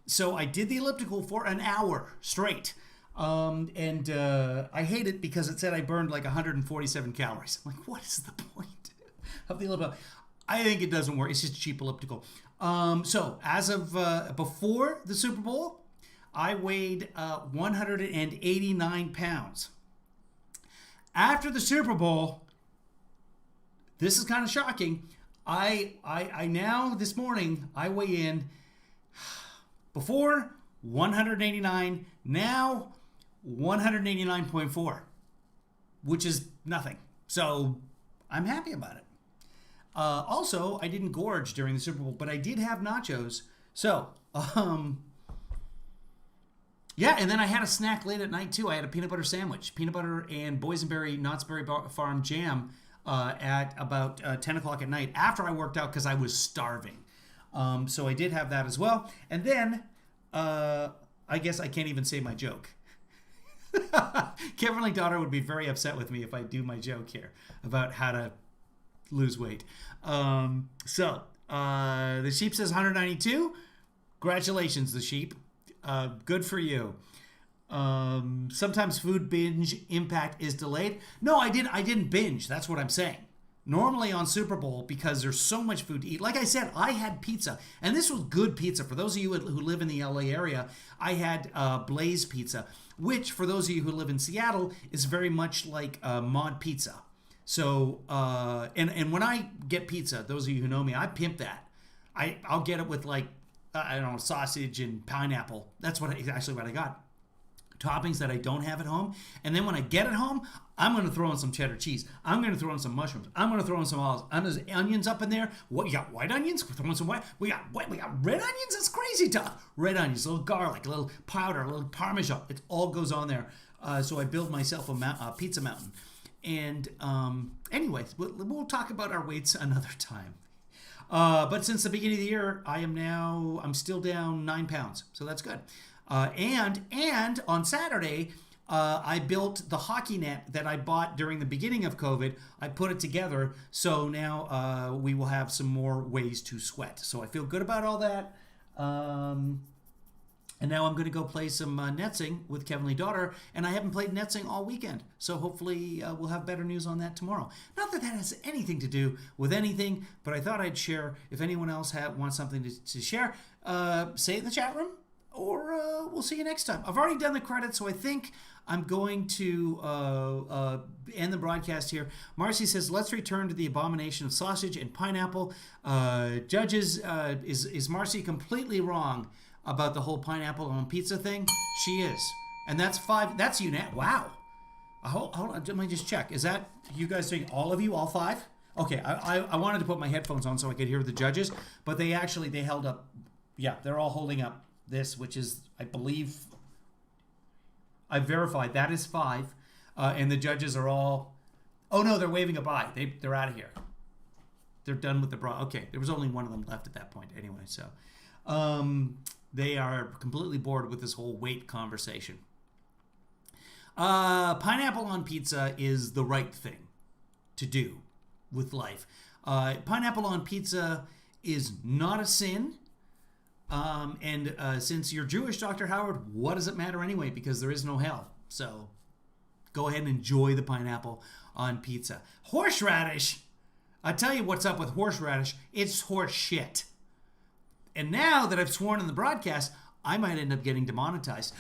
So I did the elliptical for an hour straight. And I hate it because it said I burned like 147 calories. I'm like, what is the point of the elliptical? I think it doesn't work. It's just a cheap elliptical. So as of before the Super Bowl, I weighed 189 pounds. After the Super Bowl, this is kind of shocking. I now, this morning, I weigh in before 189, now 189.4, which is nothing. So I'm happy about it. Also, I didn't gorge during the Super Bowl, but I did have nachos. So, yeah, and then I had a snack late at night too. I had a peanut butter sandwich, peanut butter and boysenberry Knott's Berry Farm jam at about 10 o'clock at night after I worked out because I was starving. So I did have that as well. And then I guess I can't even say my joke. Kimberly Daughter would be very upset with me if I do my joke here about how to lose weight. So the sheep says 192. Congratulations, the sheep. Good for you. Sometimes food binge impact is delayed. No, I didn't binge. That's what I'm saying. Normally on Super Bowl, because there's so much food to eat, like I said, I had pizza, and this was good pizza. For those of you who live in the LA area, I had Blaze Pizza, which for those of you who live in Seattle is very much like Mod Pizza. So, and when I get pizza, those of you who know me, I pimp that. I'll get it with like, I don't know, sausage and pineapple. That's actually what I got. Toppings that I don't have at home. And then when I get it home, I'm going to throw in some cheddar cheese. I'm going to throw in some mushrooms. I'm going to throw in some olives. There's onions up in there. What, you got white onions? We're throwing some white. We got red onions? That's crazy tough. Red onions, a little garlic, a little powder, a little Parmesan. It all goes on there. So I build myself a pizza mountain. And anyways, we'll talk about our weights another time. But since the beginning of the year, I'm still down 9 pounds. So that's good. And on Saturday, I built the hockey net that I bought during the beginning of COVID. I put it together, so now we will have some more ways to sweat. So I feel good about all that. And now I'm going to go play some netsing with Kevin Lee Daughter, and I haven't played netsing all weekend. So hopefully we'll have better news on that tomorrow. Not that that has anything to do with anything, but I thought I'd share. If anyone else wants something to share, say it in the chat room. Or we'll see you next time. I've already done the credits, so I think I'm going to end the broadcast here. Marcy says, let's return to the abomination of sausage and pineapple. Judges, is Marcy completely wrong about the whole pineapple on pizza thing? She is. And that's 5. That's unanimous. Wow. Hold on. Let me just check. Is that you guys saying all of you, all 5? Okay. I wanted to put my headphones on so I could hear the judges, but they held up. Yeah, they're all holding up this, which is, I believe, I verified that is 5, and the judges are all, oh no, they're waving a bye. They're out of here. They're done with the bra. Okay, there was only one of them left at that point anyway, so they are completely bored with this whole weight conversation. Pineapple on pizza is the right thing to do with life. Pineapple on pizza is not a sin. Since you're Jewish, Dr. Howard, what does it matter anyway? Because there is no hell. So Go ahead and enjoy the pineapple on pizza. Horseradish, I tell you what's up with horseradish. It's horse shit. And now that I've sworn in the broadcast, I might end up getting demonetized.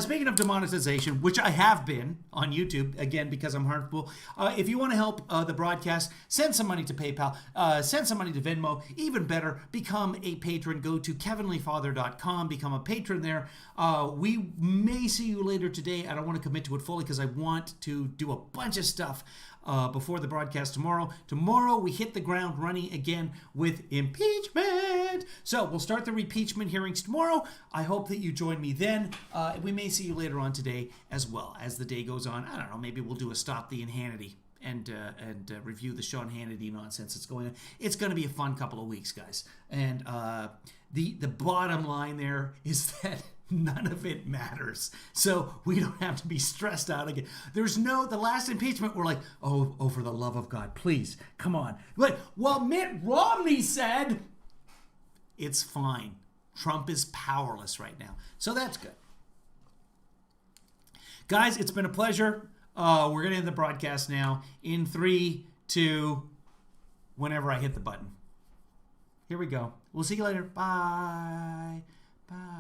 Speaking of demonetization, which I have been on YouTube, again, because I'm harmful, if you want to help the broadcast, send some money to PayPal, send some money to Venmo. Even better, become a patron. Go to kevinleefather.com, become a patron there. We may see you later today. I don't want to commit to it fully because I want to do a bunch of stuff before the broadcast tomorrow. Tomorrow, we hit the ground running again with impeachment. So we'll start the impeachment hearings tomorrow. I hope that you join me then. We may see you later on today as well as the day goes on. I don't know, maybe we'll do a Stop the Hannity and review the Sean Hannity nonsense that's going on. It's going to be a fun couple of weeks, guys. And the bottom line there is that none of it matters. So we don't have to be stressed out again. There's the last impeachment, we're like, oh, for the love of God, please, come on. But, well, Mitt Romney said it's fine. Trump is powerless right now. So that's good. Guys, it's been a pleasure. We're going to end the broadcast now in 3, 2, whenever I hit the button. Here we go. We'll see you later. Bye. Bye.